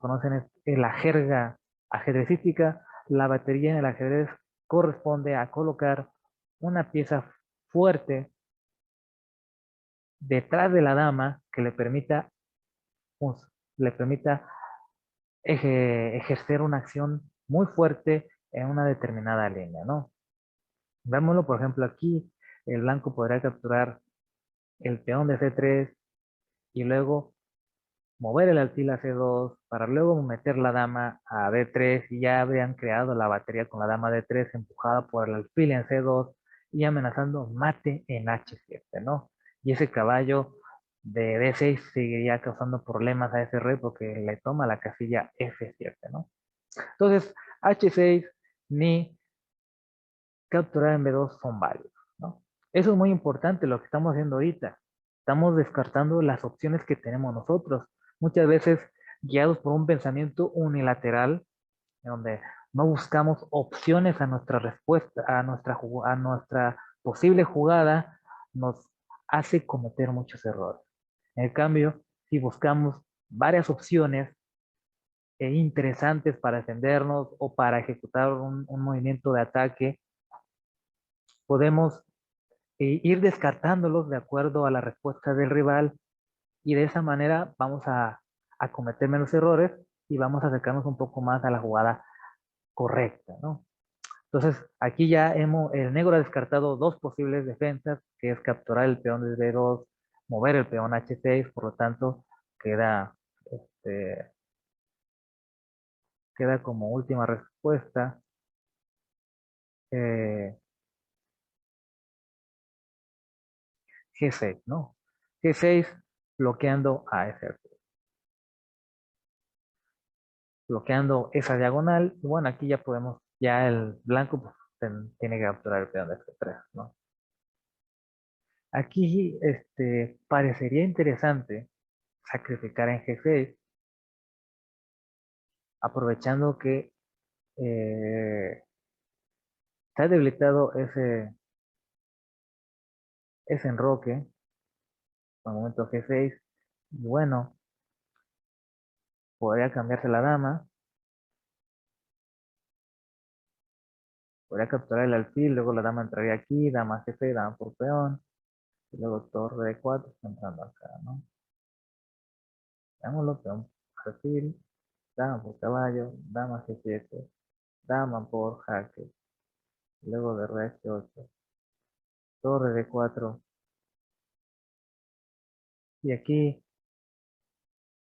la jerga ajedrecística, la batería en el ajedrez corresponde a colocar una pieza fuerte detrás de la dama que pues, le permita ejercer una acción muy fuerte en una determinada línea, ¿no? Vémoslo, por ejemplo, aquí el blanco podrá capturar el peón de C3 y luego mover el alfil a C2 para luego meter la dama a D3 y ya habrían creado la batería con la dama D3 empujada por el alfil en C2 y amenazando mate en H7, ¿no? Y ese caballo de D6 seguiría causando problemas a ese rey porque le toma la casilla F7, ¿no? Entonces, H6 ni capturar en B2 son válidos, ¿no? Eso es muy importante lo que estamos haciendo ahorita. Estamos descartando las opciones que tenemos nosotros, muchas veces guiados por un pensamiento unilateral, en donde no buscamos opciones a nuestra respuesta, a nuestra posible jugada, nos hace cometer muchos errores. En cambio, si buscamos varias opciones interesantes para defendernos o para ejecutar un movimiento de ataque, podemos ir descartándolos de acuerdo a la respuesta del rival y de esa manera vamos a cometer menos errores y vamos a acercarnos un poco más a la jugada correcta, ¿no? Entonces, aquí ya el negro ha descartado dos posibles defensas, que es capturar el peón de B2, mover el peón H6, por lo tanto, queda, este, queda como última respuesta eh, G6, ¿no? G6 bloqueando a ese, bloqueando esa diagonal. Y bueno, aquí ya podemos, ya el blanco pues, tiene que capturar el peón de F3, ¿no? Aquí parecería interesante sacrificar en G6, aprovechando que está debilitado ese enroque con el momento G6. Y bueno, podría cambiarse la dama, podría capturar el alfil, luego la dama entraría aquí, dama G6, dama por peón, y luego torre D4 está entrando acá, ¿no? Veámoslo, peón, alfil, dama por caballo, dama G7, dama por jaque, luego de rey H8, torre D4, y aquí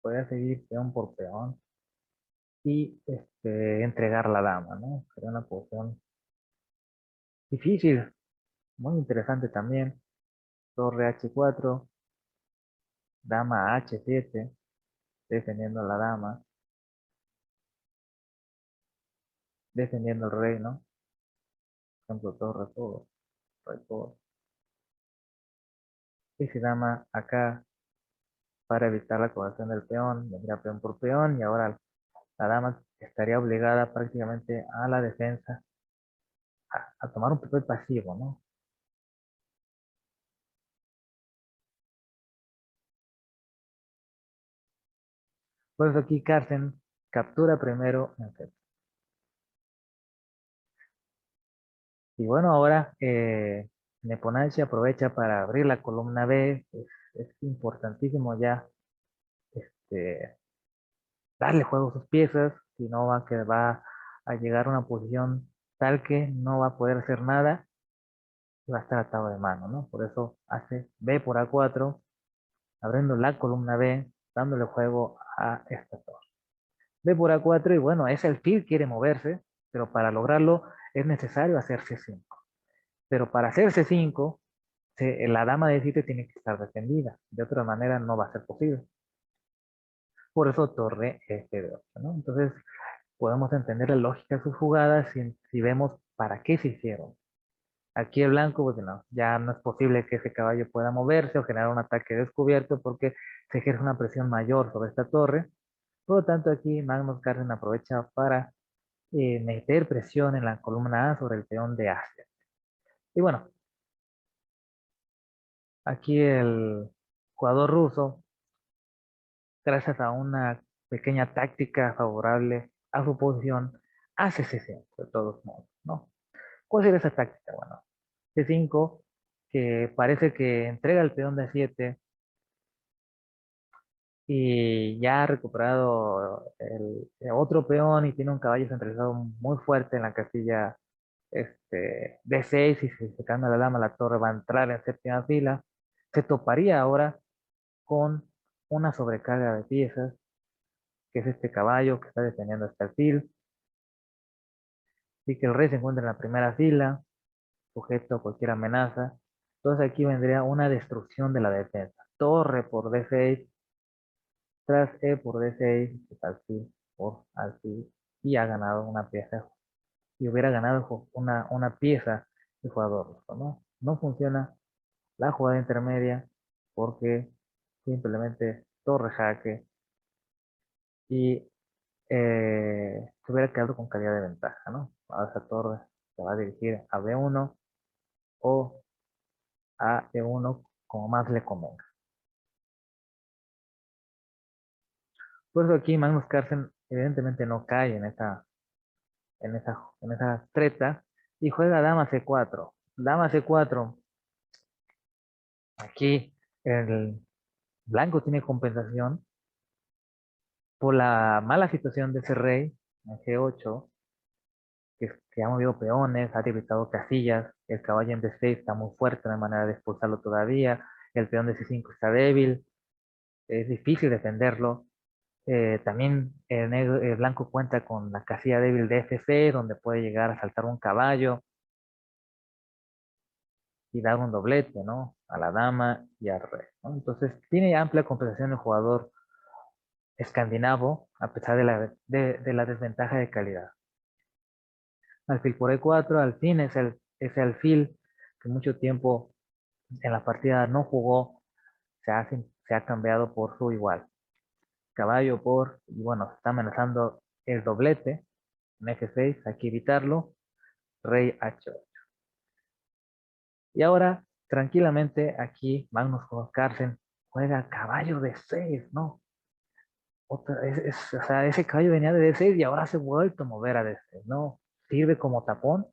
podría seguir peón por peón y entregar la dama, ¿no? Sería una posición difícil, muy interesante también. Torre H4, dama H7, defendiendo a la dama, defendiendo el rey, ¿no? Por ejemplo, torre todo, rey todo. Y si dama acá para evitar la coacción del peón, vendría peón por peón y ahora la dama estaría obligada prácticamente a la defensa a tomar un papel pasivo, ¿no? Por eso aquí Carsten captura primero en C. Y bueno, ahora Nepomuceno aprovecha para abrir la columna B. Es importantísimo ya este, darle juego a sus piezas, si no va, que va a llegar a una posición tal que no va a poder hacer nada y va a estar atado de mano, ¿no? Por eso hace B por A4, abriendo la columna B, dándole juego a esta torre. B por A4 y bueno, ese alfil quiere moverse, pero para lograrlo es necesario hacer C5. Pero para hacer C5, la dama de 7 tiene que estar defendida, de otra manera no va a ser posible. Por eso torre F8, ¿no? Entonces podemos entender la lógica de sus jugadas si vemos para qué se hicieron. Aquí el blanco, pues no, ya no es posible que ese caballo pueda moverse o generar un ataque descubierto porque se ejerce una presión mayor sobre esta torre. Por lo tanto, aquí Magnus Carlsen aprovecha para meter presión en la columna A sobre el peón de Asia. Y bueno, aquí el jugador ruso, gracias a una pequeña táctica favorable a su posición, hace C5 de todos modos, ¿no? ¿Cuál sería esa táctica? Bueno, C5, que parece que entrega el peón de 7 y ya ha recuperado el otro peón y tiene un caballo centralizado muy fuerte en la casilla D6 y si se cambia la dama, la torre va a entrar en séptima fila. Se toparía ahora con una sobrecarga de piezas, que es este caballo que está defendiendo este alfil, y que el rey se encuentra en la primera fila, sujeto a cualquier amenaza. Entonces aquí vendría una destrucción de la defensa. Torre por D6, tras E por D6, alfil por alfil, y ha ganado una pieza, y hubiera ganado una pieza el jugador ruso, ¿no? No funciona la jugada intermedia porque simplemente torre jaque y se hubiera quedado con calidad de ventaja, ¿no? Ahora esa torre se va a dirigir a B1 o a E1 como más le convenga. Por eso aquí Magnus Carlsen evidentemente no cae en esa treta y juega dama C4. Dama C4, aquí el blanco tiene compensación por la mala situación de ese rey en G8, que ha movido peones, ha debilitado casillas, el caballo en D6 está muy fuerte, no hay manera de expulsarlo todavía, el peón de C5 está débil, es difícil defenderlo. También el blanco cuenta con la casilla débil de F6, donde puede llegar a saltar un caballo y dar un doblete, ¿no? A la dama y al rey, ¿no? Entonces tiene amplia compensación el jugador escandinavo, a pesar de la desventaja de calidad. Alfil por E4, al fin ese alfil que mucho tiempo en la partida no jugó, se ha cambiado por su igual. Caballo y bueno, está amenazando el doblete en F6, hay que evitarlo, rey H8. Y ahora, tranquilamente, aquí Magnus Carlsen juega caballo de 6, ¿no? O sea, ese caballo venía de D6 y ahora se ha vuelto a mover a D6, ¿no? Sirve como tapón.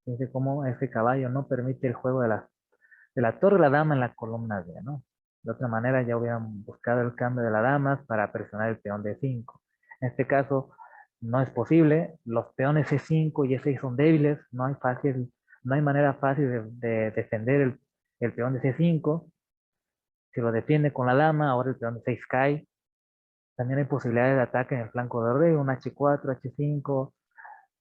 Dice cómo ese caballo no permite el juego de la torre de la dama en la columna D, ¿no? De otra manera ya hubieran buscado el cambio de la dama para presionar el peón D5. En este caso no es posible, los peones C5 y E6 son débiles, no hay manera fácil de defender el peón de C5. Si lo defiende con la dama, ahora el peón de 6 cae. También hay posibilidades de ataque en el flanco de rey, un H4, H5,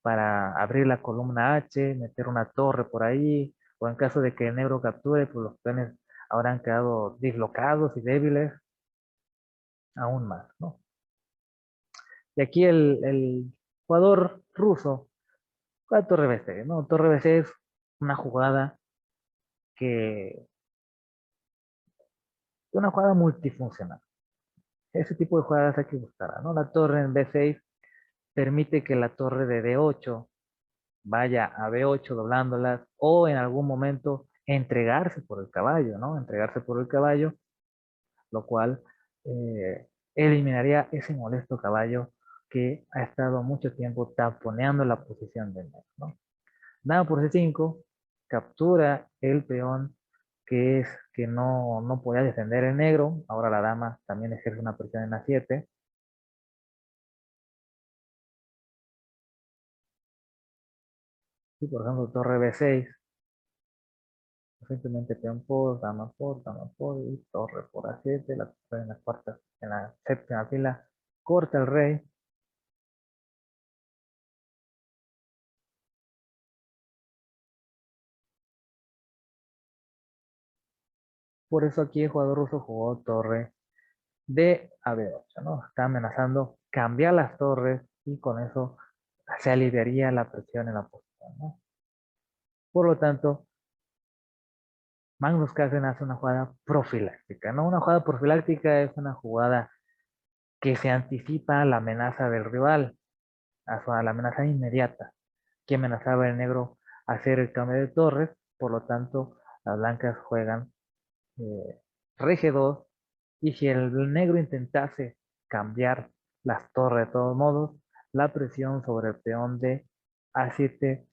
para abrir la columna H, meter una torre por ahí, o en caso de que el negro capture, pues los peones habrán quedado dislocados y débiles aún más, ¿no? Y aquí el jugador ruso juega torre B6, ¿no? Torre B6 es una jugada que, una jugada multifuncional. Ese tipo de jugadas hay que buscarla, ¿no? La torre en B6 permite que la torre de D8 vaya a B8 doblándolas o en algún momento entregarse por el caballo, ¿no? Entregarse por el caballo, lo cual eliminaría ese molesto caballo que ha estado mucho tiempo taponeando la posición del negro, ¿no? Dama por C5, captura el peón que no podía defender el negro. Ahora la dama también ejerce una presión en A7. Y por ejemplo, torre B6, simplemente peón por, dama por, y torre por A7, la torre en la cuarta, en la séptima fila, corta el rey. Por eso aquí el jugador ruso jugó torre de a B8, ¿no? Está amenazando cambiar las torres y con eso se aliviaría la presión en la posición, ¿no? Por lo tanto, Magnus Carlsen hace una jugada profiláctica, ¿no? Una jugada profiláctica es una jugada que se anticipa a la amenaza del rival, a la amenaza inmediata, que amenazaba el negro a hacer el cambio de torres. Por lo tanto, las blancas juegan eh, rey G2, y si el negro intentase cambiar las torres de todos modos, la presión sobre el peón de A7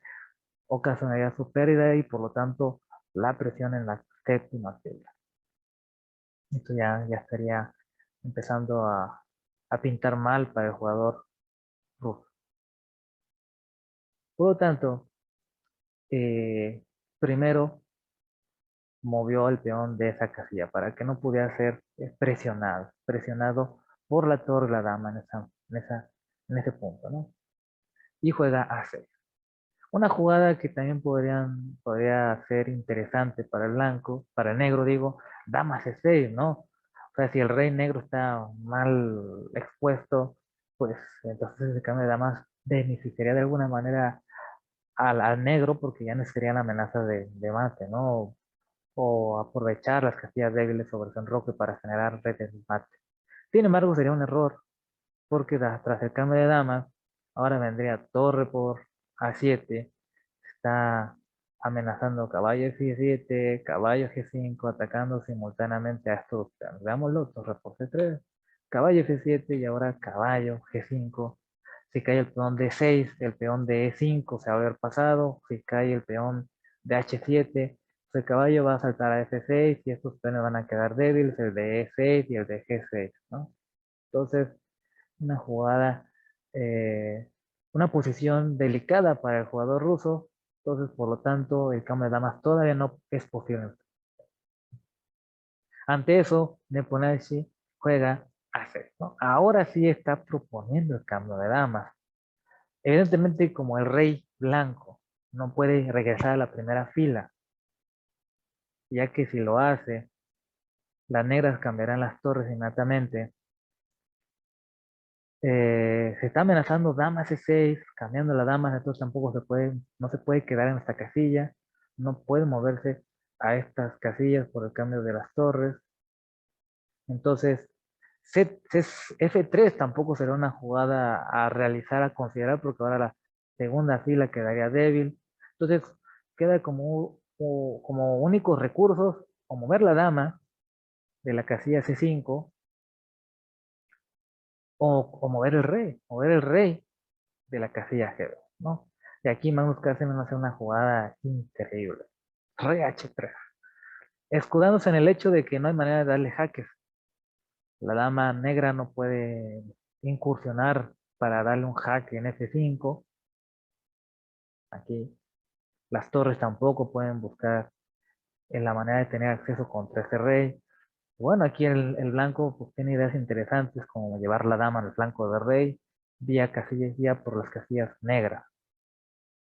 ocasionaría su pérdida y por lo tanto la presión en la séptima fila. Esto ya estaría empezando a pintar mal para el jugador ruso. Por lo tanto, eh, primero movió el peón de esa casilla para que no pudiera ser presionado por la torre y la dama en ese punto, ¿no? Y juega A6. Una jugada que también podría ser interesante para el blanco, para el negro, digo, dama C6, ¿no? O sea, si el rey negro está mal expuesto, pues entonces ese cambio de damas beneficiaría de alguna manera al negro porque ya no sería la amenaza de mate, ¿no? O aprovechar las casillas débiles sobre su enroque para generar redes de mate. Sin embargo, sería un error porque tras el cambio de damas, ahora vendría torre por A7, está amenazando caballo F7, caballo G5, atacando simultáneamente a estos peones. Veámoslo, torre por C3, caballo F7 y ahora caballo G5. Si cae el peón D6, el peón de E5 se va a haber pasado. Si cae el peón de H7, pues el caballo va a saltar a F6 y estos peones van a quedar débiles, el de E6 y el de G6, ¿no? Entonces, una jugada, eh, una posición delicada para el jugador ruso. Entonces, por lo tanto, el cambio de damas todavía no es posible. Ante eso, Nepomniachtchi juega A6, ¿no? Ahora sí está proponiendo el cambio de damas. Evidentemente, como el rey blanco no puede regresar a la primera fila, ya que si lo hace, las negras cambiarán las torres inmediatamente. Se está amenazando dama C6, cambiando la dama, entonces tampoco no se puede quedar en esta casilla, no puede moverse a estas casillas por el cambio de las torres. Entonces, F3 tampoco será una jugada a realizar, a considerar, porque ahora la segunda fila quedaría débil. Entonces, queda como únicos recursos o mover la dama de la casilla C5 o mover el rey de la casilla G2, ¿no? Y aquí Magnus Carlsen nos hace una jugada increíble. Rey H3. Escudándose en el hecho de que no hay manera de darle jaques. La dama negra no puede incursionar para darle un jaque en F5. Aquí las torres tampoco pueden buscar en la manera de tener acceso contra ese rey. Bueno, aquí el blanco pues, tiene ideas interesantes como llevar la dama al flanco del rey vía casillas, vía por las casillas negras.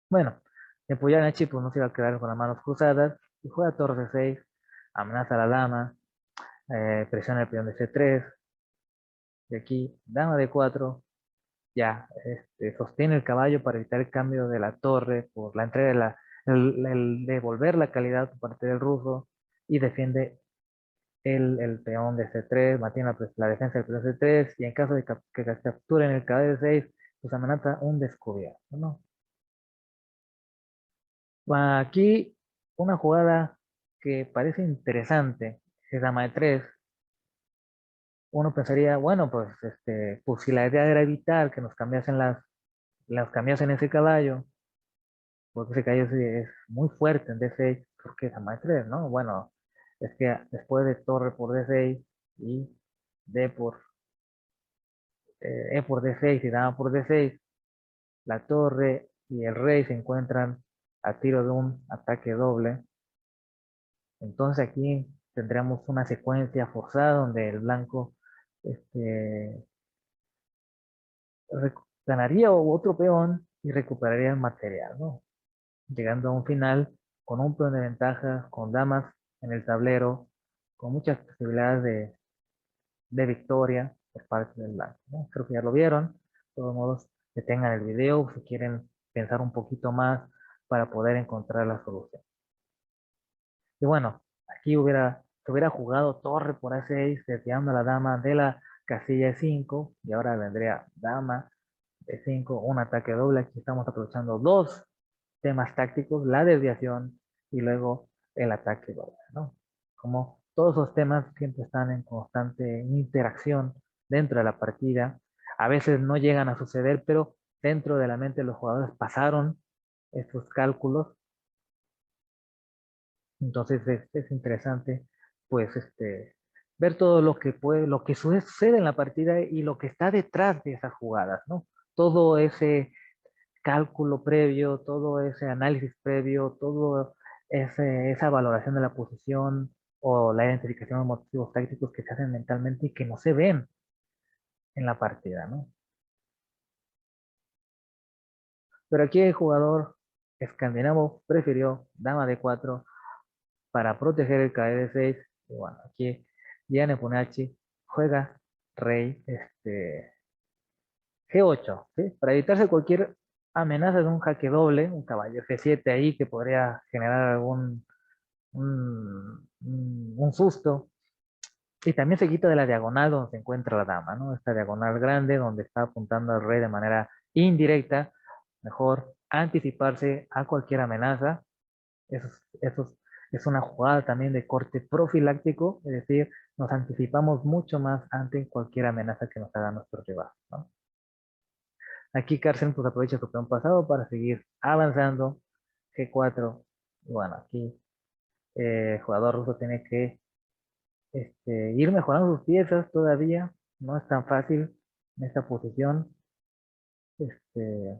Bueno, Nepomniachtchi pues no se iba a quedar con las manos cruzadas y juega torre C6, amenaza a la dama, presiona el peón de C3, y aquí dama de 4, ya sostiene el caballo para evitar el cambio de la torre por la entrega el devolver la calidad por parte del ruso y defiende el peón de C3, mantiene la defensa del peón de C3 y en caso de que capturen el caballo de 6, pues amenaza un descubierto, ¿no? Aquí una jugada que parece interesante es dama de 3, uno pensaría, bueno, pues si la idea era evitar que las cambiasen ese caballo, porque ese caballo es muy fuerte en D6, porque es dama de 3, ¿no? Bueno, es que después de torre por D6 y D por, E por D6 y dama por D6, la torre y el rey se encuentran a tiro de un ataque doble. Entonces aquí tendríamos una secuencia forzada donde el blanco este, ganaría otro peón y recuperaría el material, ¿no? Llegando a un final con un peón de ventaja, con damas en el tablero, con muchas posibilidades de victoria por parte del blanco, ¿no? Creo que ya lo vieron. De todos modos, detengan el video si quieren pensar un poquito más para poder encontrar la solución. Y bueno, aquí se hubiera jugado torre por A6, desviando a la dama de la casilla E5, y ahora vendría dama E5, un ataque doble. Aquí estamos aprovechando dos temas tácticos, la desviación y luego el ataque doble, ¿no? Como todos los temas siempre están en constante interacción dentro de la partida, a veces no llegan a suceder, pero dentro de la mente de los jugadores pasaron estos cálculos. Entonces es interesante, pues, ver todo lo que puede, lo que sucede en la partida y lo que está detrás de esas jugadas, ¿no? Todo ese cálculo previo, todo ese análisis previo, todo esa valoración de la posición o la identificación de motivos tácticos que se hacen mentalmente y que no se ven en la partida, ¿no? Pero aquí el jugador escandinavo prefirió dama de 4 para proteger el cae de 6. Y bueno, aquí Gianni Punachi juega rey G8, ¿sí? Para evitarse cualquier amenaza de un jaque doble, un caballo G7 ahí que podría generar un susto. Y también se quita de la diagonal donde se encuentra la dama, ¿no? Esta diagonal grande donde está apuntando al rey de manera indirecta. Mejor anticiparse a cualquier amenaza. Eso es una jugada también de corte profiláctico, es decir, nos anticipamos mucho más ante cualquier amenaza que nos haga nuestro rival, ¿no? Aquí Carlsen pues aprovecha su peón pasado para seguir avanzando. G4. Y bueno, aquí el jugador ruso tiene que ir mejorando sus piezas todavía. No es tan fácil en esta posición. Este,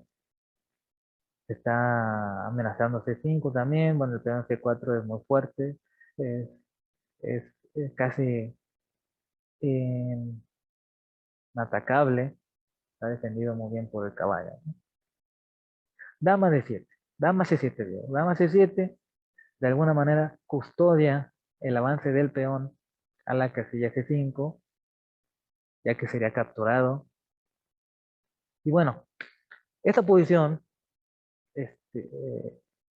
está amenazando C5 también. Bueno, el peón C4 es muy fuerte. Es, es casi eh, atacable. Está defendido muy bien por el caballo, ¿no? Dama de 7. Dama C7, digo. Dama C7 de alguna manera custodia el avance del peón a la casilla C5, ya que sería capturado. Y bueno, esta posición,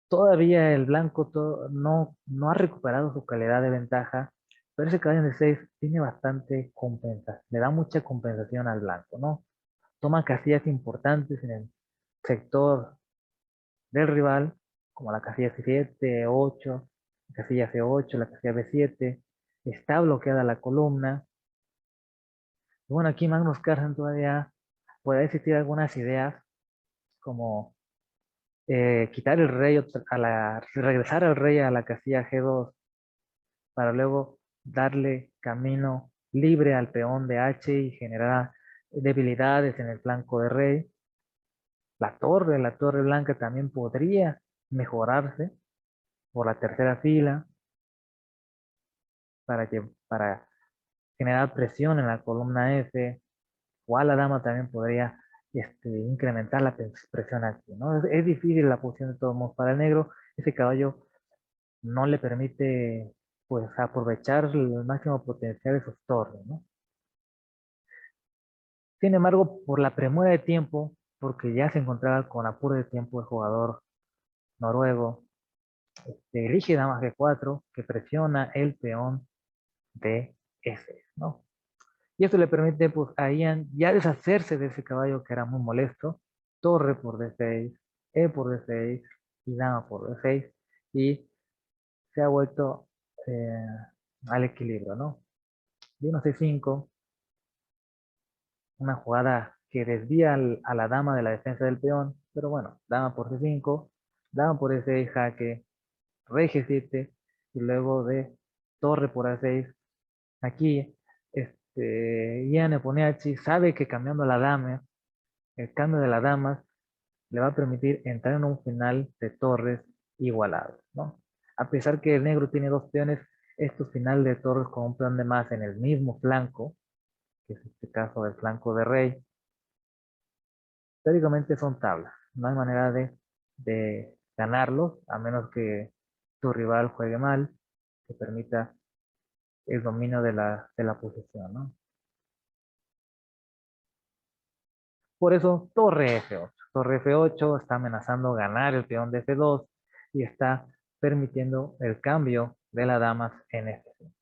todavía el blanco no ha recuperado su calidad de ventaja, pero ese caballo de 6 tiene bastante compensación, le da mucha compensación al blanco, ¿no? Toma casillas importantes en el sector del rival, como la casilla C7, 8, la casilla C8, la casilla B7, está bloqueada la columna. Y bueno, aquí Magnus Carlsen todavía puede existir algunas ideas como quitar el rey, regresar al rey a la casilla G2 para luego darle camino libre al peón de H y generar debilidades en el flanco de rey. La torre blanca también podría mejorarse por la tercera fila para generar presión en la columna F, o a la dama también podría incrementar la presión aquí, ¿no? Es difícil la posición de todos modos para el negro. Ese caballo no le permite pues aprovechar el máximo potencial de sus torres, ¿no? Sin embargo, por la premura de tiempo, porque ya se encontraba con apuro de tiempo el jugador noruego, elige dama G4 que presiona el peón de F, ¿no? Y esto le permite pues, a Ian ya deshacerse de ese caballo que era muy molesto. Torre por D6, E por D6 y dama por D6. Y se ha vuelto al equilibrio, ¿no? Vino C5, una jugada que desvía a la dama de la defensa del peón, pero bueno, dama por C5, dama por E6, jaque, rey G7, y luego de torre por A6. Aquí, Ian Nepomniachtchi sabe que cambiando la dama, el cambio de la dama le va a permitir entrar en un final de torres igualado, ¿no? A pesar que el negro tiene dos peones, estos final de torres con un peón de más en el mismo flanco, que es este caso del flanco de rey, teóricamente son tablas. No hay manera de ganarlos, a menos que tu rival juegue mal, que permita el dominio de la posición, ¿no? Por eso, torre F8. Torre F8 está amenazando ganar el peón de F2 y está permitiendo el cambio de las damas en F5.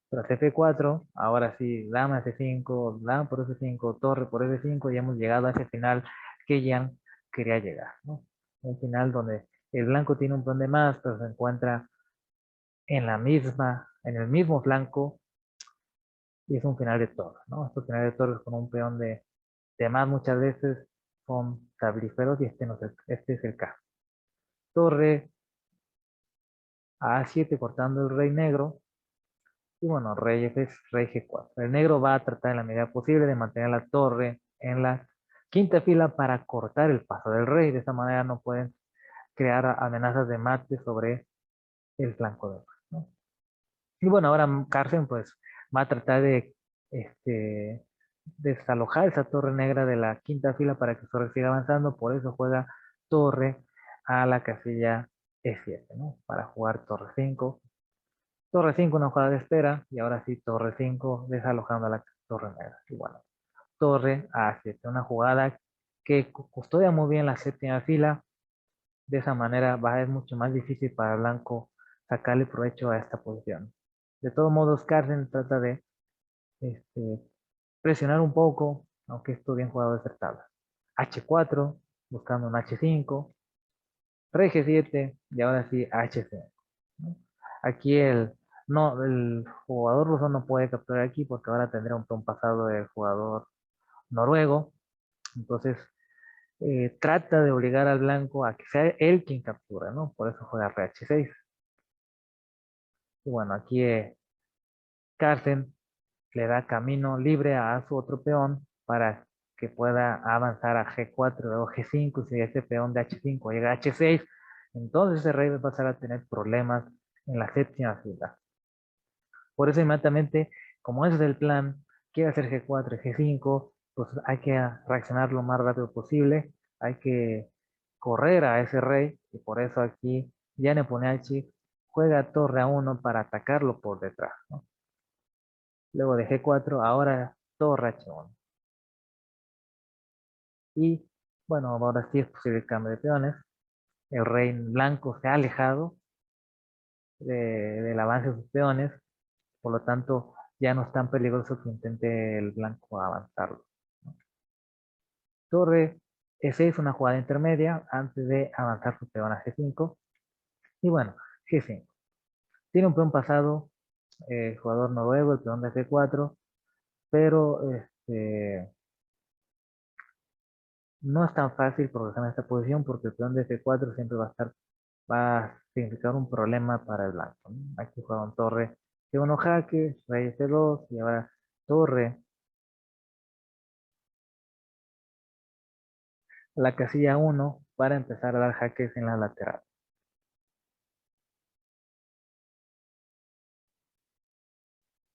Tras F4, ahora sí, dama F5, dama por F5, torre por F5, y hemos llegado a ese final que Jan quería llegar, ¿no? Un final donde el blanco tiene un peón de más, pero se encuentra en el mismo flanco, y es un final de torre, ¿no? Estos finales de torres con un peón de más muchas veces son tabríferos y este, no es este es el caso. Torre a A7 cortando el rey negro. Y bueno, rey F, rey G4. El negro va a tratar en la medida posible de mantener la torre en la quinta fila para cortar el paso del rey. De esta manera no pueden crear amenazas de mate sobre el flanco de rey, ¿no? Y bueno, ahora Carlsen pues va a tratar de desalojar esa torre negra de la quinta fila para que su rey siga avanzando. Por eso juega torre a la casilla E7, ¿no? Para jugar torre 5. Torre 5, una jugada de espera. Y ahora sí, torre 5, desalojando a la torre negra. Y bueno, torre A7, una jugada que custodia muy bien la séptima fila. De esa manera va a ser mucho más difícil para el blanco sacarle provecho a esta posición. De todos modos, Carlsen trata de este, presionar un poco, aunque esto bien jugado de ser tabla. H4, buscando un H5, rey G7 y ahora sí H5, ¿no? Aquí no, el jugador ruso no puede capturar aquí porque ahora tendrá un peón pasado del jugador noruego. Entonces trata de obligar al blanco a que sea él quien captura, ¿no? Por eso juega rh 6. Y bueno, aquí Carlsen le da camino libre a su otro peón para que pueda avanzar a G4, luego G5, y si ese peón de H5 llega a H6, entonces ese rey va a pasar a tener problemas en la séptima fila. Por eso inmediatamente, como ese es el plan, quiere hacer G4 y G5, pues hay que reaccionar lo más rápido posible, hay que correr a ese rey, y por eso aquí Jan Nepomniachtchi juega torre A1 para atacarlo por detrás, ¿no? Luego de G4, ahora torre H1. Y bueno, ahora sí es posible el cambio de peones. El rey blanco se ha alejado del avance de sus peones, por lo tanto ya no es tan peligroso que intente el blanco avanzarlo, ¿no? Torre E6, una jugada intermedia antes de avanzar su peón a G5. Y bueno, G5. Tiene un peón pasado, jugador noruego, el peón de G4, pero no es tan fácil progresar en esta posición porque el peón de F4 siempre va a significar un problema para el blanco, ¿no? Aquí juega un torre G1 jaque, rey F2 y ahora torre a la casilla 1 para empezar a dar jaques en la lateral.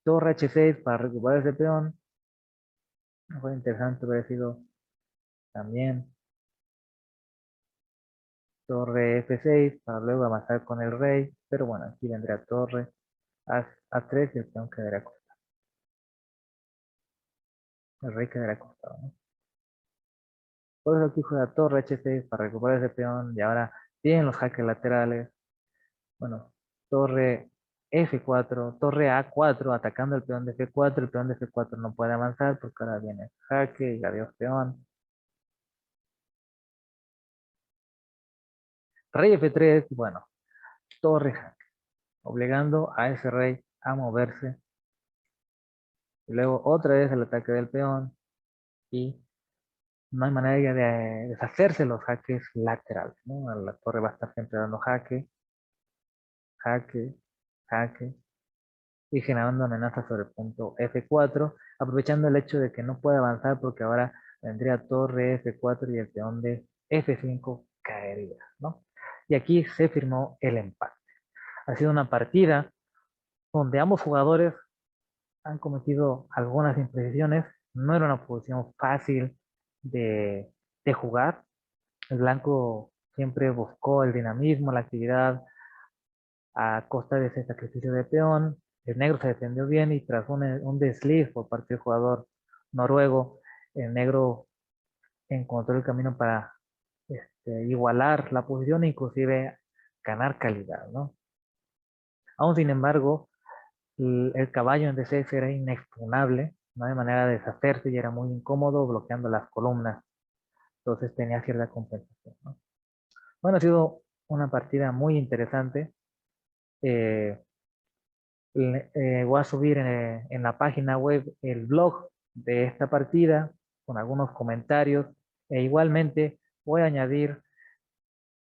Torre H6 para recuperar ese peón. Fue interesante hubiera sido también torre F6 para luego avanzar con el rey, pero bueno, aquí vendría torre A3 y el peón quedaría acostado. El rey quedaría acostado, ¿no? Por eso aquí juega torre H6 para recuperar ese peón y ahora tienen los jaques laterales. Bueno, torre F4, torre A4 atacando el peón de F4. El peón de F4 no puede avanzar porque ahora viene jaque y adiós peón. Rey F3, bueno, torre jaque, obligando a ese rey a moverse Y luego otra vez el ataque del peón y no hay manera de deshacerse de los jaques laterales, ¿no? La torre va a estar siempre dando jaque, jaque, jaque y generando amenazas sobre el punto F4, aprovechando el hecho de que no puede avanzar porque ahora vendría torre F4 y el peón de F5 caería, ¿no? Y aquí se firmó el empate. Ha sido una partida donde ambos jugadores han cometido algunas imprecisiones. No era una posición fácil de, de jugar. El blanco siempre buscó el dinamismo, la actividad a costa de ese sacrificio de peón. El negro se defendió bien y tras un desliz por parte del jugador noruego, el negro encontró el camino para igualar la posición e inclusive ganar calidad, ¿no? Aún sin embargo, el caballo en D6 era inexpugnable, no hay manera de deshacerse y era muy incómodo bloqueando las columnas, entonces tenía cierta compensación, ¿no? Bueno, ha sido una partida muy interesante. Eh, Voy a subir en la página web el blog de esta partida con algunos comentarios e igualmente voy a añadir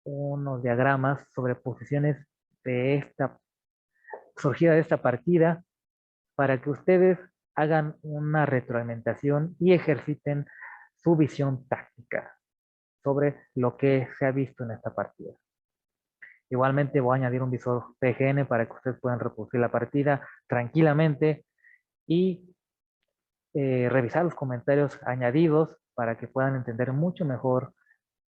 unos diagramas sobre posiciones de esta surgida de esta partida para que ustedes hagan una retroalimentación y ejerciten su visión táctica sobre lo que se ha visto en esta partida. Igualmente voy a añadir un visor PGN para que ustedes puedan reproducir la partida tranquilamente y revisar los comentarios añadidos para que puedan entender mucho mejor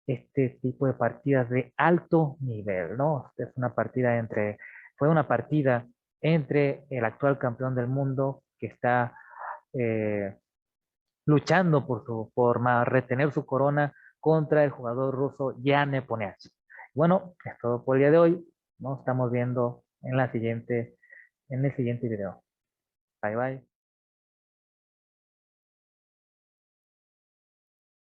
este tipo de partidas de alto nivel, ¿no? Fue una partida entre el actual campeón del mundo que está eh, luchando retener su corona contra el jugador ruso Jan Nepomniachtchi. Bueno, es todo por el día de hoy. Nos estamos viendo en el siguiente video. Bye bye.